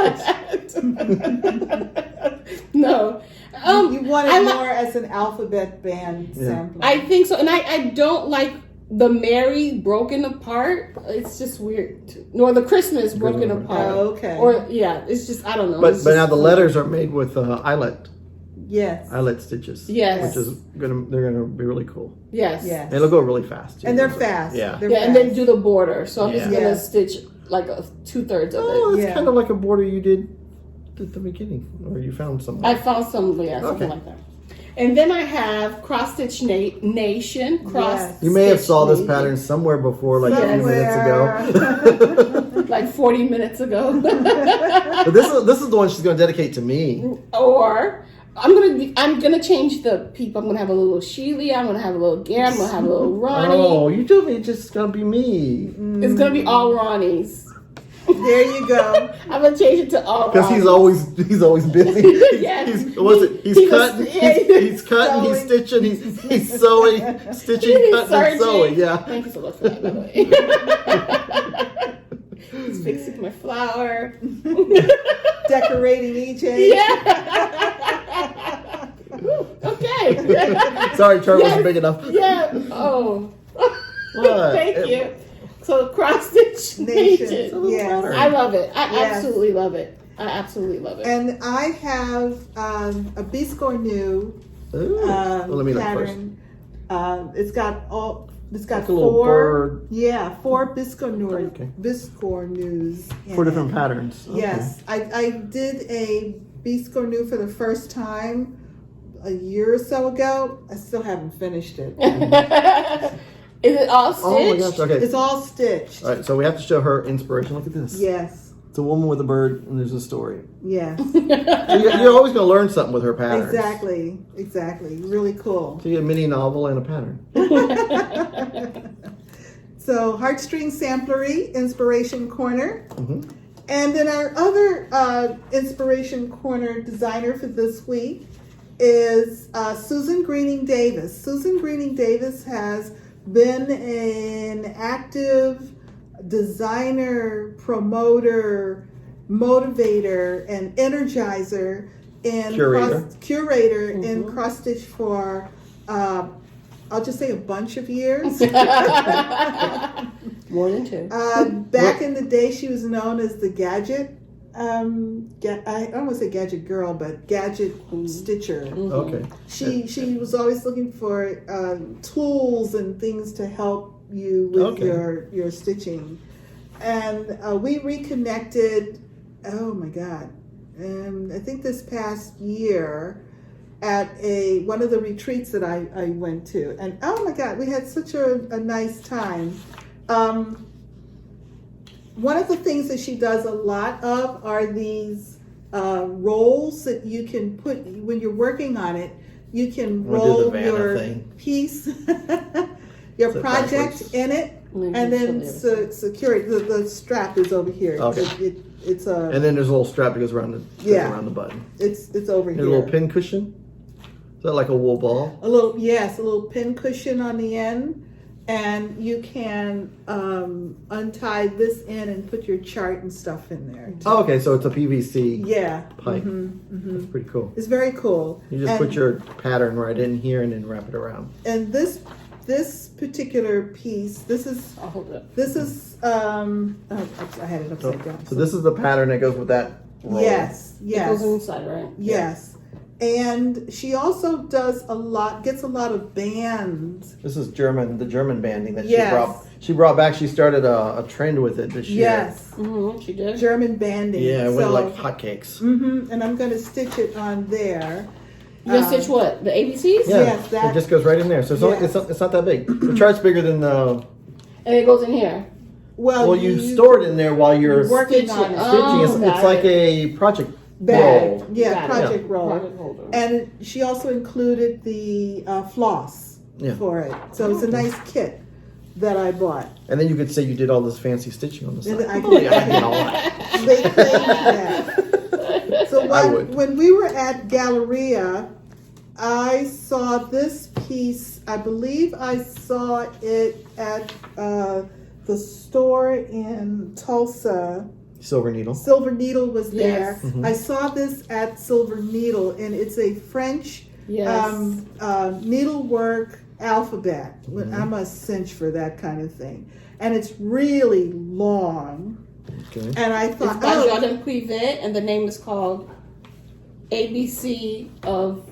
that. No. you want it I li- more as an alphabet band Yeah. sampler. I think so. And I don't like the Mary broken apart. It's just weird. Nor the Christmas broken apart. Oh, okay. Or yeah, it's just I don't know. But It's now just the weird. letters are made with eyelet stitches. Yes. Which is they're gonna be really cool. Yes. Yes. And it'll go really fast too. And they're fast. Yeah. They're Yeah, fast. and then do the border. So I'm just Yeah. gonna Yes. stitch like 2/3 of Oh, it. it's Yeah. kind of like a border you did at the beginning, or you found something. I found something Okay. like that. And then I have Cross Stitch Nation. Yes. You may have saw this Nation. pattern somewhere before, like a few minutes Somewhere. ago. Like 40 minutes ago. But this is the one she's gonna dedicate to me. Or I'm gonna change the people. I'm gonna have a little Shelia. I'm gonna have a little Gary. I'm gonna have a little Ronnie. Oh, you told me it's just gonna be me. It's gonna be all Ronnies. There you go. I'm gonna change it to all Because Ronnies. he's always busy. Yes. He's He was- cutting, he's cutting, he's stitching, he's sewing, stitching, He's cutting, and sewing. searching. Yeah. Thank you so much for that, by the way. He's fixing my flower. Decorating each egg. Yeah. Okay. Sorry, chart Yes. wasn't big enough. Yeah. Oh. What? Thank you. So Cross Stitch Nation. Nation. Yes. I love it. I Yes. absolutely love it. I absolutely love it. And I have a Biscore new Ooh. Well, let me look first. pattern. It's got Like a little four. bird. Yeah, 4 Biscore Okay. Biscore news. in 4 different it. patterns. Okay. Yes, I did a Biscore new for the first time a year or so ago. I still haven't finished it. Is it all stitched? Oh my gosh. Okay. It's all stitched. All right. So we have to show her inspiration. Look at this. Yes, It's a woman with a bird, and there's a story. yes. You're always going to learn something with her patterns. Exactly. Really cool. So you get a mini novel and a pattern. So Heartstring Samplery Inspiration Corner. Mhm. And then our other Inspiration Corner designer for this week is Susan Greening Davis. Susan Greening Davis has been an active designer, promoter, motivator, and energizer and curator in cross stitch for I'll just say a bunch of years. More than 2. Back in the day, she was known as the gadget. I don't want to say gadget girl, but gadget stitcher. Okay. She was always looking for tools and things to help you with your stitching, and we reconnected. Oh my God! I think this past year at one of the retreats that I went to, and oh my God, we had such a nice time. One of the things that she does a lot of are these rolls that you can put when you're working on it. You can roll your piece, your project in it, and then secure it. The strap is over here. Okay. It's a. And then there's a little strap that goes around the button. It's over here. A little pin cushion. Is that like a wool ball? A little pin cushion on the end. And you can untie this in and put your chart and stuff in there. Too. Oh, okay, so it's a PVC pipe. That's pretty cool. It's very cool. You just put your pattern right in here and then wrap it around. And this particular piece, this is I'll hold it. this is I had it upside down. So this is the pattern that goes with that roll. Yes. It goes inside, right? Yes. And she also gets a lot of bands. This is the German banding that Yes. she brought back. She started a trend with it this year. Yes. She did. German banding. Yeah, it went like hotcakes. And I'm going to stitch it on there. You gonna stitch what? The ABCs? Yeah, Yes, it just goes right in there. So it's not that big. The chart's bigger than the. And it goes in here. Well, you store it in there while you're working on it. stitching. It's like a project roll. Yeah, project roll. Project holder. And she also included the floss for it. So it's a nice kit that I bought. And then you could say you did all this fancy stitching on the side. I did all that. They claimed that. So when we were at Galleria, I saw this piece. I believe I saw it at the store in Tulsa. Silver Needle. Silver Needle was there. Yes. I saw this at Silver Needle, and it's a French needlework alphabet. I'm a cinch for that kind of thing. And it's really long. Okay. And I It's thought, by oh, Jordan Privet, and the name is called ABC of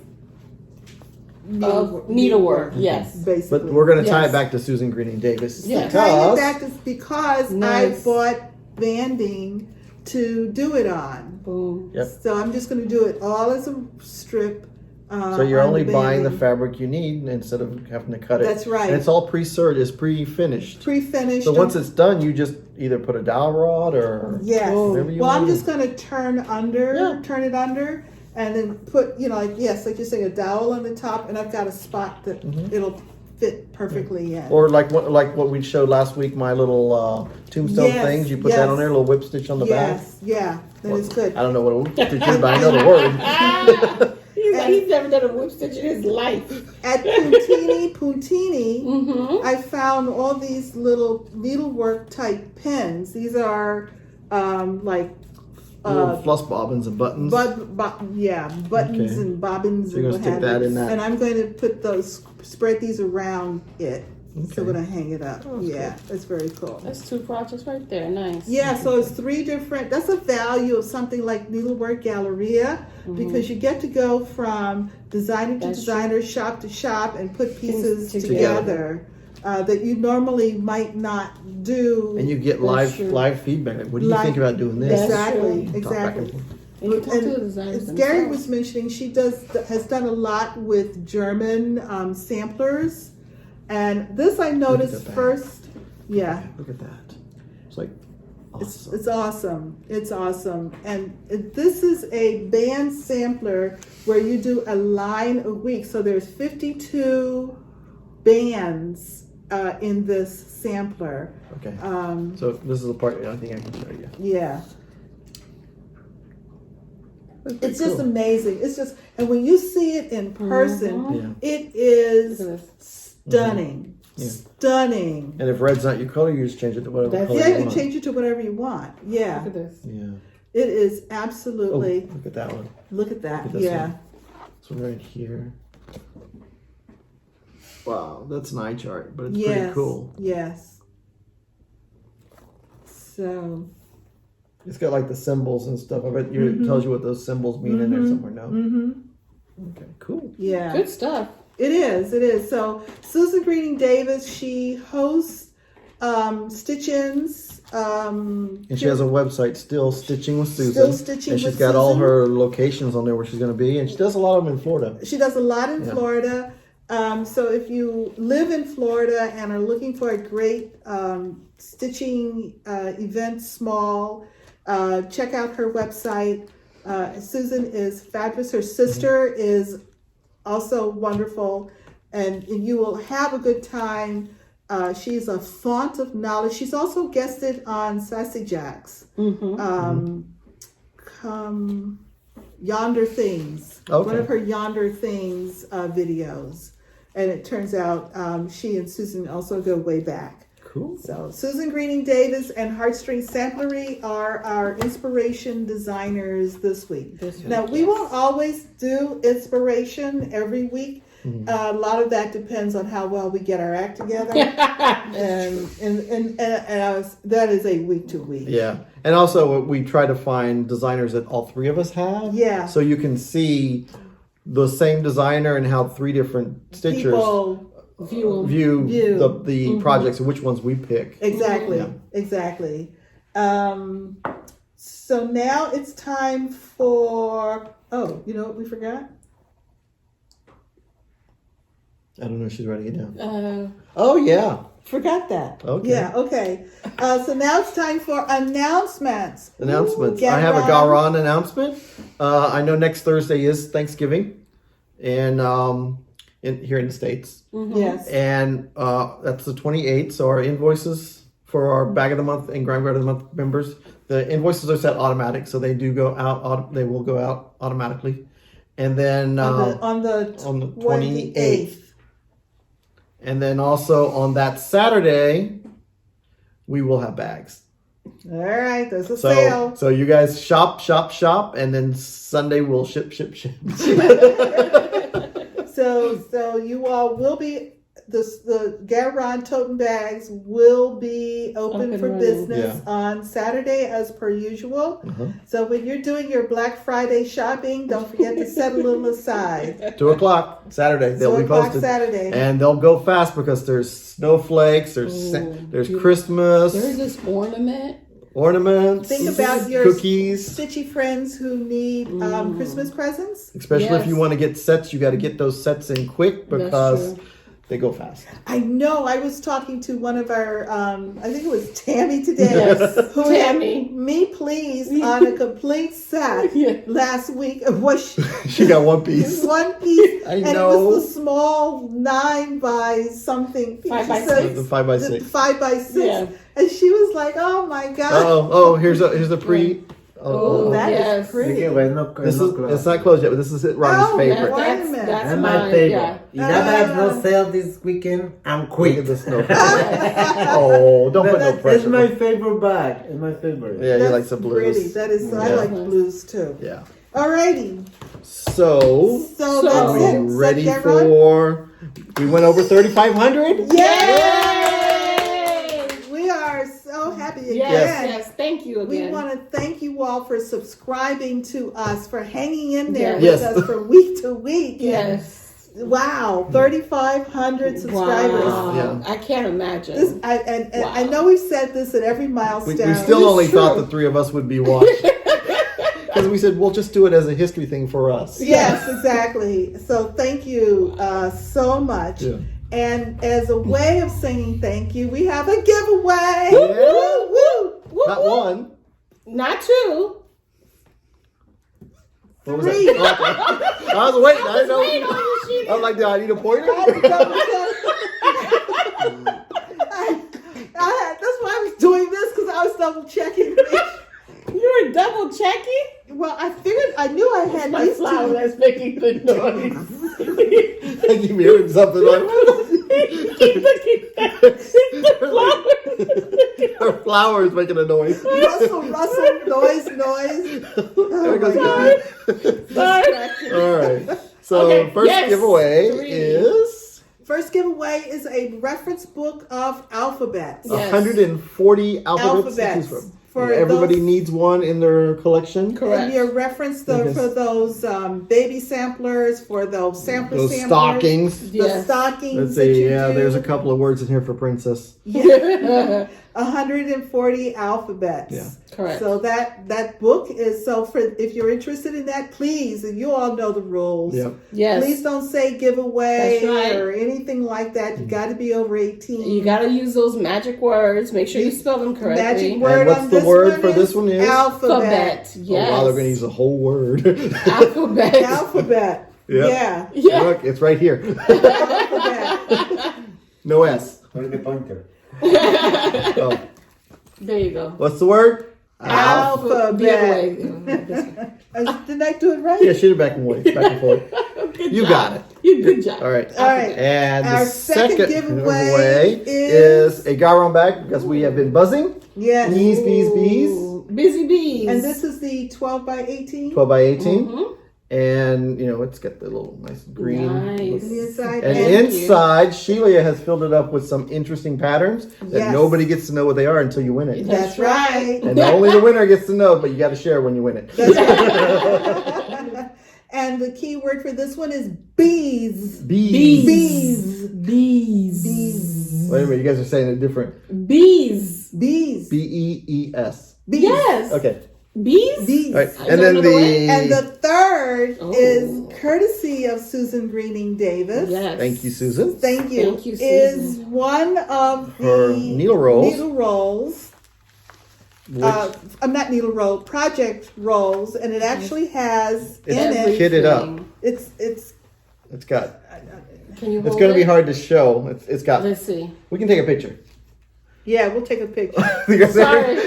Needlework. Yes. basically. But we're going to tie Yes. it back to Susan Greening Davis. Yes. Tying it Because back is because Nice. I bought banding to do it on. Boom. Yep. So I'm just going to do it all as a strip. So you're on only buying the banding. fabric you need instead of having to cut it. That's right. And it's all pre-serged, it's pre-finished. Pre-finished. So once it's done, you just either put a dowel rod or Yes. whatever you Well, want I'm to just going to turn it under, and then put, like you say, a dowel on the top, and I've got a spot that it'll fit perfectly in. Or like what we showed last week, my little tombstone Yes, things. You put that on yes. there, a little whip stitch on the back. Yes, yeah, then it's good. I don't know what a whip stitch is, but I know the word. He's never done a whip stitch in his life. At Puntini, Mm-hmm. I found all these little needlework type pins. These are like Little floss bobbins and buttons. buttons Okay. and bobbins So you're and gonna what stick have that you. in that. And I'm going to spread these around it. So Okay. we're going to hang it up. Oh, that's Yeah, that's very cool. That's 2 projects right there. Nice. Yeah, so it's 3 different. That's a value of something like Needlework Galleria because you get to go from designer to That's designer, shop to shop, and put pieces Things together that you normally might not do. And you get That's true. live feedback. Like, what do you Live- think about doing this? exactly, true. Talk back and exactly. forth. And you talk to the And designers as Gary themselves. was mentioning, she has done a lot with German samplers, and this I noticed back. first. Yeah. Look at that. It's like awesome. It's awesome. It's awesome. And this is a band sampler where you do a line a week. So there's 52 bands in this sampler. Okay. So this is the part I think I can show you. Yeah. That's pretty It's just cool. amazing. It's just, and when you see it in person, it is Look at this. stunning. Yeah. Stunning. And if red's not your color, you just change it to whatever That's- color Yeah, you you want. change it to whatever you want. Yeah. Look at this. Yeah. It is Oh, absolutely, look at that one. look at that. Look at this Yeah. one. This one right here. Wow, that's an eye chart, but it's Yes. pretty cool. Yes. So. It's got like the symbols and stuff. I bet it tells you what those symbols mean in there somewhere. No. Mm-hmm. Okay, cool. Yeah. Good stuff. It is. It is. So Susan Greening Davis, she hosts stitch-ins. And she has a website, Still Stitching with Susan. Still Stitching and she's with got all Susan. her locations on there where she's going to be, and she does a lot of them in Florida. She does a lot in Yeah. Florida. So if you live in Florida and are looking for a great stitching event, small, check out her website. Susan is fabulous. Her sister is also wonderful, and you will have a good time. She's a font of knowledge. She's also guested on Sassy Jacks. Yonder Things. Okay. One of her Yonder Things videos. And it turns out she and Susan also go way back. Cool. So Susan Greening Davis and Heartstring Samplery are our inspiration designers this week. Now, we won't always do inspiration every week. A lot of that depends on how well we get our act together. and that is a week to week. Yeah. And also, we try to find designers that all 3 of us have. Yeah. So you can see the same designer and how 3 different stitchers People, View. view the projects and which ones we pick. exactly, Yeah. exactly. So now it's time for, oh, you know what we forgot? I don't know if she's writing it down. Uh, Oh, yeah. Forgot that. Okay. Yeah, okay. So now it's time for announcements. Announcements. Get I have a around. Garan announcement. I know next Thursday is Thanksgiving, and here in the States, Yes. and that's the 28th. So our invoices for our Bag of the Month and Grime Guard of the Month members, the invoices are set automatic, so they do go out. They will go out automatically, and then On the 28th. And then also on that Saturday, we will have bags. All right, there's a sale. So you guys shop, and then Sunday we'll ship. So you all will be the Garon tote bags will be open for business on Saturday as per usual. So when you're doing your Black Friday shopping, don't forget to set a little aside. 2 o'clock Saturday. They'll be posted. Saturday. And they'll go fast because there's snowflakes, there's Christmas. There's this ornaments. Think about your cookies. stitchy friends who need Christmas presents. Especially if you want to get sets, you got to get those sets in quick because they go fast. I know. I was talking to one of our, I think it was Tammy today. Yes, who Tammy. had me pleased on a complete set last week. She got one piece. One piece. I and know. it was the small 9 by something. 5 by 6. The 5 by 6. 5 by 6. Yeah. And she was like, "Oh my god!" Oh, here's the pre. That is pretty. This is it's not closed yet, but this is Ronnie's favorite. That's my mine, favorite. If that has no sale this weekend, I'm Look quick. at the snow. Oh, don't put no That's pressure. my favorite bag. It's my favorite. Yeah, he That's likes the blues. Pretty. That is. I like blues too. Yeah. Alrighty. So So are that's we it. ready Set that for? We went over 3,500. Yay! We are so happy again. Yes, thank you We again. want to thank you all for subscribing to us, for hanging in there Yes. with us from week to week. Yes. Wow, 3,500 subscribers. Wow. Yeah. I can't imagine. This, I know we've said this at every milestone. We still only true. thought the 3 of us would be watched. Because we said, we'll just do it as a history thing for us. Yes, exactly. So thank you so much. Yeah. And as a way of saying thank you, we have a giveaway. Yeah. Woo, woo. Not one. Not 2. What was 3. that? Oh, okay. I was waiting. I didn't know. Wait on you, Shelia. I was like, do I need a pointer? I had to double check. That's why I was doing this, because I was double checking. You were double checking? Well, I figured I knew I had My these flower two. that's making the noise. I keep hearing something like Keep looking at it's the flower. her flower is making a noise. Rustle, noise. There goes Sorry. Gabby. Sorry. All right. So Okay, first yes. giveaway 3. is First giveaway is a reference book of alphabets. Yes. 140 alphabets to choose from. For Everybody those- needs one in their collection. Correct. And your reference Yes. for those baby samplers, for those sampler Those samplers. stockings. The Yes. stockings. Let's that see. you Yeah, do. there's a couple of words in here for princess. 140 alphabets. Yeah. Correct. So that book is for if you're interested in that, please, and you all know the rules. Yep. Yes. Please don't say giveaway That's right. or anything like that. You got to be over 18. You got to use those magic words. Make sure you spell them correctly. Magic word what's on the this word one for this one is? alphabet. Alphabet. Yes. Oh, wow, they're going to use the whole word. Alphabet. Alphabet. Yep. Yeah. Yeah. Look, it's right here. Alphabet. No S. Where's the pointer? Oh. There you go. What's the word? Alphabet. Giveaway. Didn't I do it right? Yeah, shoot it back and forth. Back and forth. Good You job. got it. Good job. All right. All right. And Our the second second giveaway is a Garon bag because we have been buzzing. Yes. Bees. Ooh, Busy bees. And this is the 12 by 18. 12 by 18. Mhm. And, it's got the little nice green. Nice. On the inside. And Thank inside, Shelia has filled it up with some interesting patterns that Yes. nobody gets to know what they are until you win it. That's right. And only the winner gets to know, but you got to share when you win it. And the key word for this one is bees. Bees. Bees. Bees. Bees. Wait a minute, you guys are saying it different. Bees. Bees. B-E-E-S. Bees. Yes. Okay. Bees. Bees. All right. I And don't then know the way. And the third Oh. is courtesy of Susan Greening Davis. Yes. Thank you, Susan. Thank you. Thank you, Is Susan. one of Her the needle rolls. Needle rolls. Which I'm not needle roll, project rolls, and it actually has in It's it. kitted up. It's it's got. Can you hold It's going to be it? hard to show. It's got. Let's see. We can take a picture. yeah. We'll take a picture. Sorry.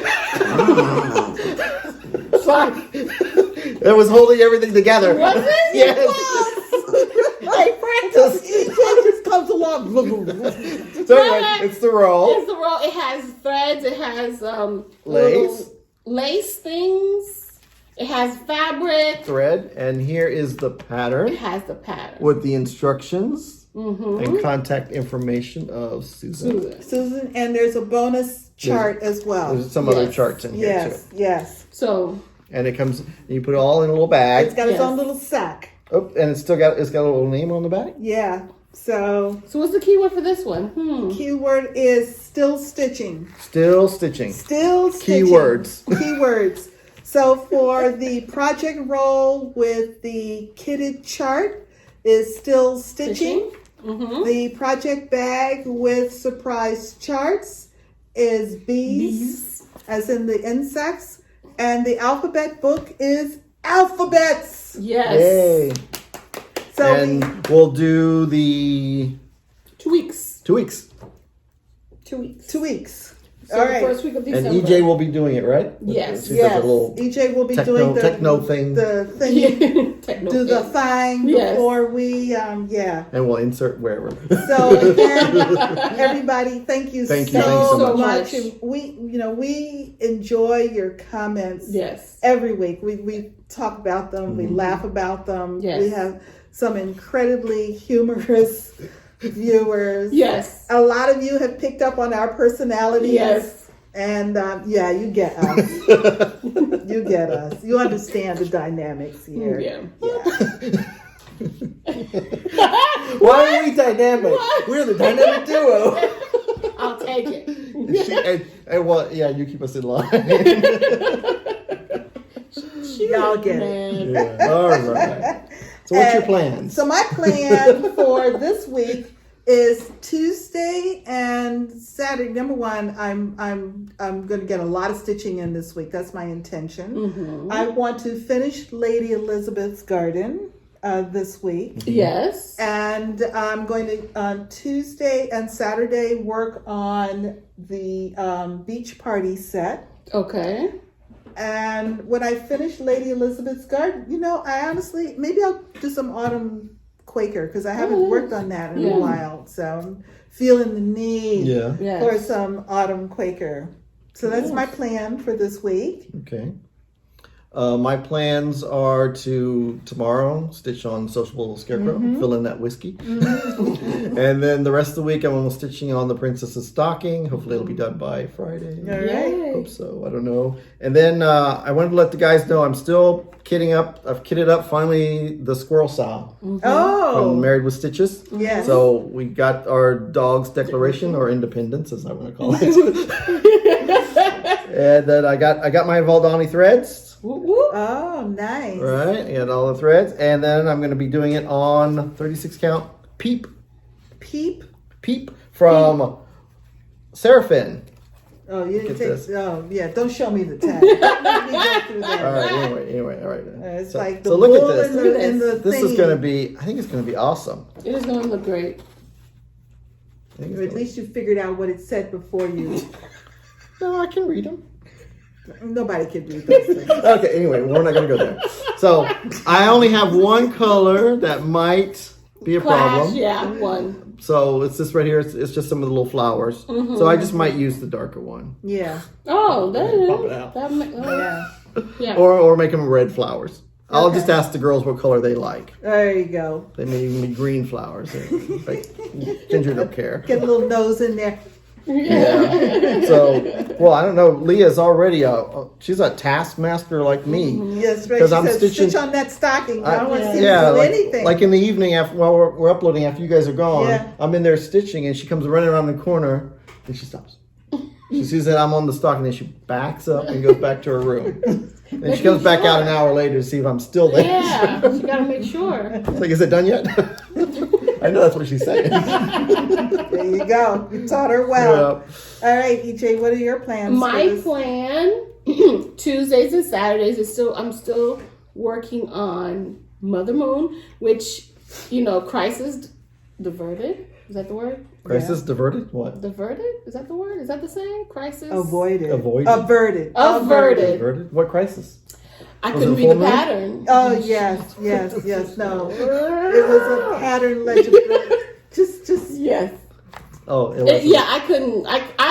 Sorry. It was holding everything together. Was it? Yes. Hey, practice. It just comes along. So anyway, it's the roll. It's the roll. It has threads. It has Lace. little lace things. It has fabric. thread, and here is the It pattern has the pattern. with the instructions Mm-hmm. and contact information of Susan. Susan, and there's a bonus chart as well. There's some other Yes. charts in here Yes, too. yes. So And it comes, you put it all in a little bag. It's got its Yes. own little sack. Oh, and it's got a little name on the back. Yeah. So what's the keyword for this one? keyword is still stitching. Still stitching. Still stitching. Keywords. Keywords. So for the project roll with the kitted chart is still stitching. Mm-hmm. The project bag with surprise charts is bees, as in the insects. And the alphabet book is alphabets. Yes. Yay. So And we'll do the 2 weeks. 2 weeks. 2 weeks. 2 weeks. So All the right. first week of And December. EJ will be doing it, right? Yes. She does Yes. a little EJ will be techno- doing the techno thing. The thing. Techno Do the thing. thing Yes. before we. Yeah. and we'll insert wherever. So again, everybody, thank you Thank you so much. much. And we enjoy your comments Yes. every week. We talk about them. We laugh about them. Yes. We have some incredibly humorous viewers. Yes. A lot of you have picked up on our personalities. Yes. And yeah, you get us. You get us. You understand the dynamics here. Yeah. Why are we dynamic? We're the dynamic duo. I'll take it. And well, yeah, you keep us in line. Y'all get it. Man. Yeah. All right. So what's your plans? So my plan for this week is Tuesday and Saturday. Number one, I'm going to get a lot of stitching in this week. That's my intention. Mm-hmm. I want to finish Lady Elizabeth's Garden this week. Yes. And I'm going to, on Tuesday and Saturday, work on the beach party set. Okay. And when I finish Lady Elizabeth's Garden, I honestly, maybe I'll do some autumn Quaker because I haven't worked on that in a while. So I'm feeling the need Yeah. for some autumn Quaker. So that's my plan for this week. Okay. My plans are to tomorrow stitch on Sociable Scarecrow, fill in that whiskey. And then the rest of the week I'm almost stitching on the Princess's Stocking. Hopefully it'll be done by Friday. All right. Yay. Hope so. I don't know. And then I wanted to let the guys know I'm still kitting up. I've kitted up finally the Squirrel SAL from Oh, Married with Stitches. yes. So we got our dog's declaration or independence, as I want to call it. And then I got my Valdani threads. Whoop, whoop. Oh, nice. Right, and all the threads, and then I'm going to be doing it on 36 count peep from Seraphim. Oh, you didn't Look take. at this. Oh, yeah. Don't show me the tag. Let me go through that. All right, anyway, all right. It's so, like the so look bull at this. in the This is thingy. going to be. I think it's going to be awesome. It is going to look great. I think it's Or at gonna- least you figured out what it said before you. No, I can read them. Nobody can do those things. Okay, anyway, we're not going to go there. So I only have one color that might be a problem. Clash, yeah, one. So it's this right here. It's just some of the little flowers. So I just might use the darker one. Yeah. Oh, that is. Pop it out. That Yeah. yeah. Or make them red flowers. I'll Okay. just ask the girls what color they like. There you go. They may even be green flowers. But Ginger don't care. Get a little nose in there. Yeah. So, well, I don't know. Leah's already she's a taskmaster like me. Yes, right. 'Cause She I'm said, stitching- stitch on that stocking. I don't want to see Yeah, you do like, anything. like in the evening after while we're uploading after you guys are gone, Yeah. I'm in there stitching and she comes running around the corner and she stops. She sees that I'm on the stocking and she backs up and goes back to her room. And she comes back out an hour later to see if I'm still there. Yeah, you got to make sure. It's like, is it done yet? I know that's what she's saying. There you go. You taught her well. Yeah. All right, EJ, what are your plans? My for this? plan, Tuesdays and Saturdays, is I'm still working on Mother Moon, which, crisis diverted. Is that the word? Crisis diverted? What? Diverted? Is that the word? Is that the saying? Crisis? Avoided. Avoided. Averted. Averted. Diverted? What crisis? I Was couldn't it read the full moon? pattern. Oh, yes. No. It was a pattern legend. Just, Yes. Oh, it was. Yeah, I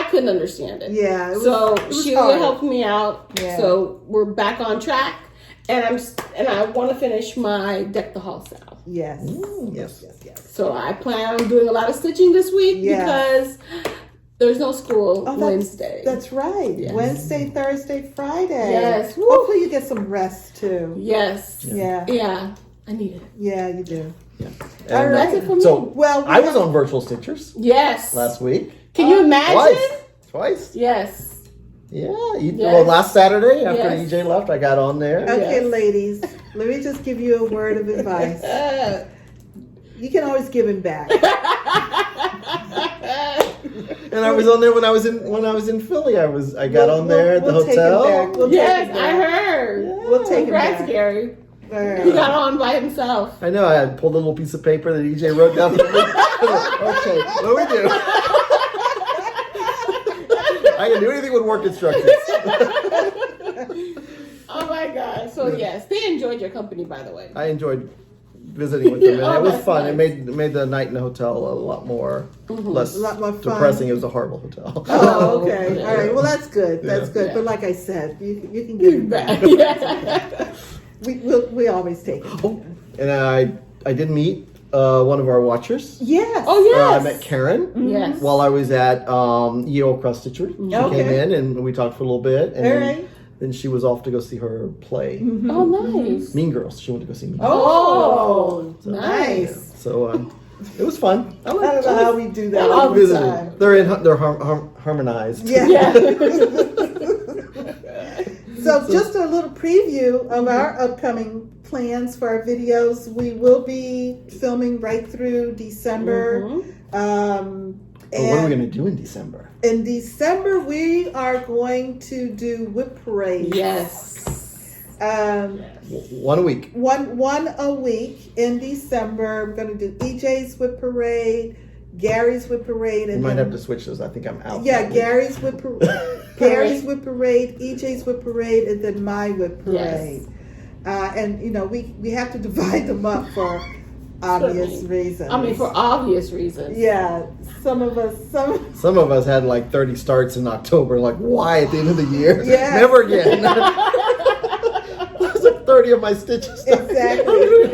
couldn't understand it. yeah. It was, So it was Shelia hard. helped me out. Yeah. So we're back on track. and I want to finish my Deck the Hall sale. Yes. Yes. So I plan on doing a lot of stitching this week because there's no school Wednesday. That's right. Yes. Wednesday, Thursday, Friday. Yes. Woo. Hopefully you get some rest too. Yes. Yeah. Yeah. I need it. Yeah, you do. Yeah. All And, right. That's it for me. So Well, I was on Virtual Stitchers Yes. last week. Can you imagine? Twice. Yes. Yeah. Yes. Well, last Saturday after Yes. EJ left, I got on there. Okay, Yes. ladies, let me just give you a word of advice. You can always give him back. And I was on there when I was in Philly. I got on there at the we'll take him hotel. back. We'll Yes, take him I back. heard. We'll take him Congrats, back. Gary. All He right. got on by himself. I know. I had pulled a little piece of paper that EJ wrote down. Okay, what do we do? I can do anything with work instructions. Oh my God. So yes, they enjoyed your company, by the way. I enjoyed visiting with them, and Oh, it was that's fun. nice. It made the night in the hotel a lot more less A lot more fun. depressing. It was a horrible hotel. Oh, okay. Yeah. All right. Well, that's good. That's Yeah. good. Yeah. But like I said, you can give him back. Yeah. We always take it. Oh, and I did meet one of our watchers. Yes. Oh yes. I met Karen Yes. while I was at Yale Cross Stitcher. She Okay. came in and we talked for a little bit, and All right. then she was off to go see her play, Oh nice. Mean Girls. She went to go see Mean Girls. Oh, So- nice. So it was fun. I don't know how we do that I all love the Visiting. time. They're harmonized. Yeah. Yeah. So just a little preview of our upcoming plans for our videos. We will be filming right through December. Mhm. But what are we And going to do in December? in December, we are going to do whip parades. Yes. One a week. One a week in December. We're going to do EJ's whip parade, Gary's whip parade, We and might then- have to switch those. I think I'm out. Yeah, that week. Gary's whip Gary's whip parade, EJ's whip parade, and then my whip parade. And you know, we have to divide them up for obvious reasons. I mean, for obvious reasons. yeah, some of us. Some of us had like 30 starts in October. Like, why at the end of the year? Yeah. Never again. Those are 30 of my stitches. Exactly. We're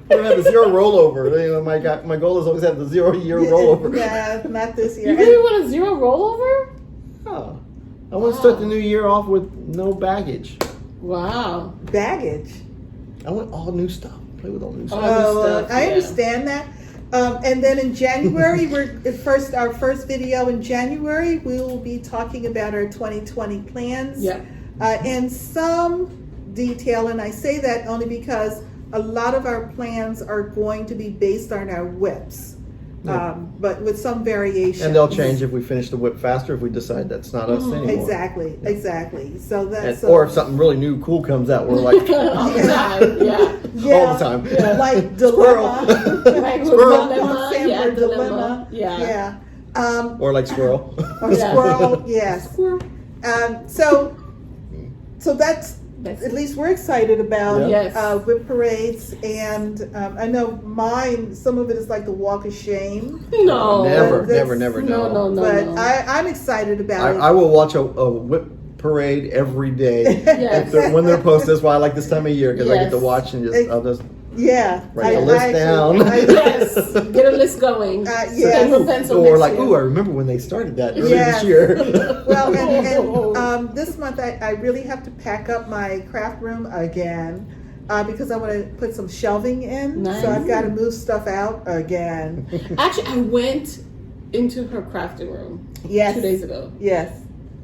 gonna have a zero rollover. You know, my goal is always have the 0 year rollover. Yeah, not this year. You really want a zero rollover? Oh. I want to start the new year off with no baggage. Wow. And baggage. I want all new stuff. Play with all new stuff. Oh. stuff, I yeah. understand that. And then in January, our first video in January, we will be talking about our 2020 plans. Yep. In some detail, and I say that only because a lot of our plans are going to be based on our whips, but with some variation. And they'll change if we finish the whip faster, if we decide that's not us anymore. Exactly. So that's And, or if something really new, cool comes out, we're like, All the time. Yeah. all the time. like dilemma, Like Squirrel. dilemma. Sam Yeah, for dilemma. Yeah. yeah. Or like squirrel. Or Yeah. squirrel, yes. Squirrel. So that's at least we're excited about Yes. whip parades, and I know mine. Some of it is like the walk of shame, No. Never, that's- never. No. but I'm excited about it. I will watch a whip parade every day. Yes. When they're posted. That's why I like this time of year, because I get to Yes. watch and I'll just Yeah, write the list down. Yes. Get a list going. yes. Paper, pencil, Or next like, year. ooh, I remember when they started that earlier Yes. this year. Well, and this month I really have to pack up my craft room again because I want to put some shelving in. Nice. So I've got to move stuff out again. Actually, I went into her crafting room Yes. 2 days ago. Yes.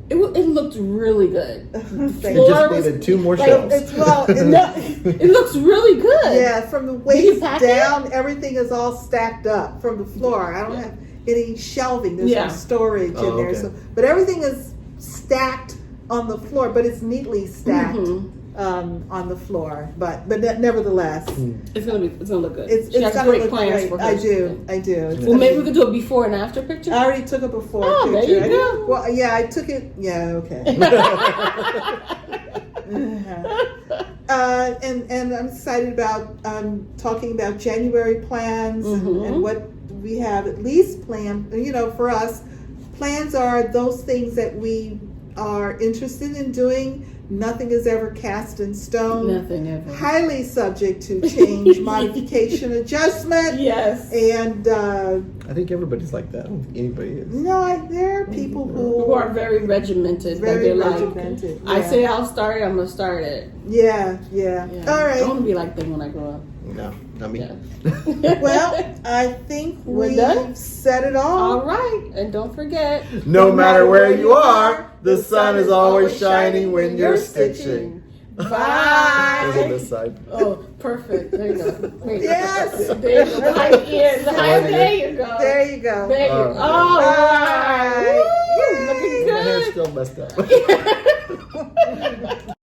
It looked really good. Thank It you. just needed 2 more Like, shelves. It looks really good. Yeah, from the you waist pack it? down, everything is all stacked up from the floor. I don't have any shelving. There's Yeah. some storage in there. okay. So, but everything is stacked on the floor, but it's neatly stacked on the floor. But nevertheless, It's gonna look good. it's She has gonna great look plans great. for her. I do. It's Well, gonna maybe be- we could do a before and after picture. I already took a before Oh, there picture. you I go. did- Well, yeah, I took it. Yeah, okay. And I'm excited about talking about January plans and what we have at least planned. You know, for us, plans are those things that we are interested in doing, Nothing is ever cast in stone. Nothing ever. Highly subject to change, modification, adjustment. Yes. And I think everybody's like that. I don't think anybody is. there are people Who are very regimented. very they're regimented. I Yeah. say I'll start it, I'm going to start it. Yeah. Yeah. All I right. want to be like them when I grow up. No, not me. Yeah. Well, I think We're we've done? said it all. All right. And don't forget. No matter where you are, the sun is always shining when you're stitching. Bye. Those on this side. Oh, perfect. There you go. There you go. Yes. There you go. Behind the ears. There you go. There you go. There you go. All All right. Bye. Woo, looking My hair's good. still messed up.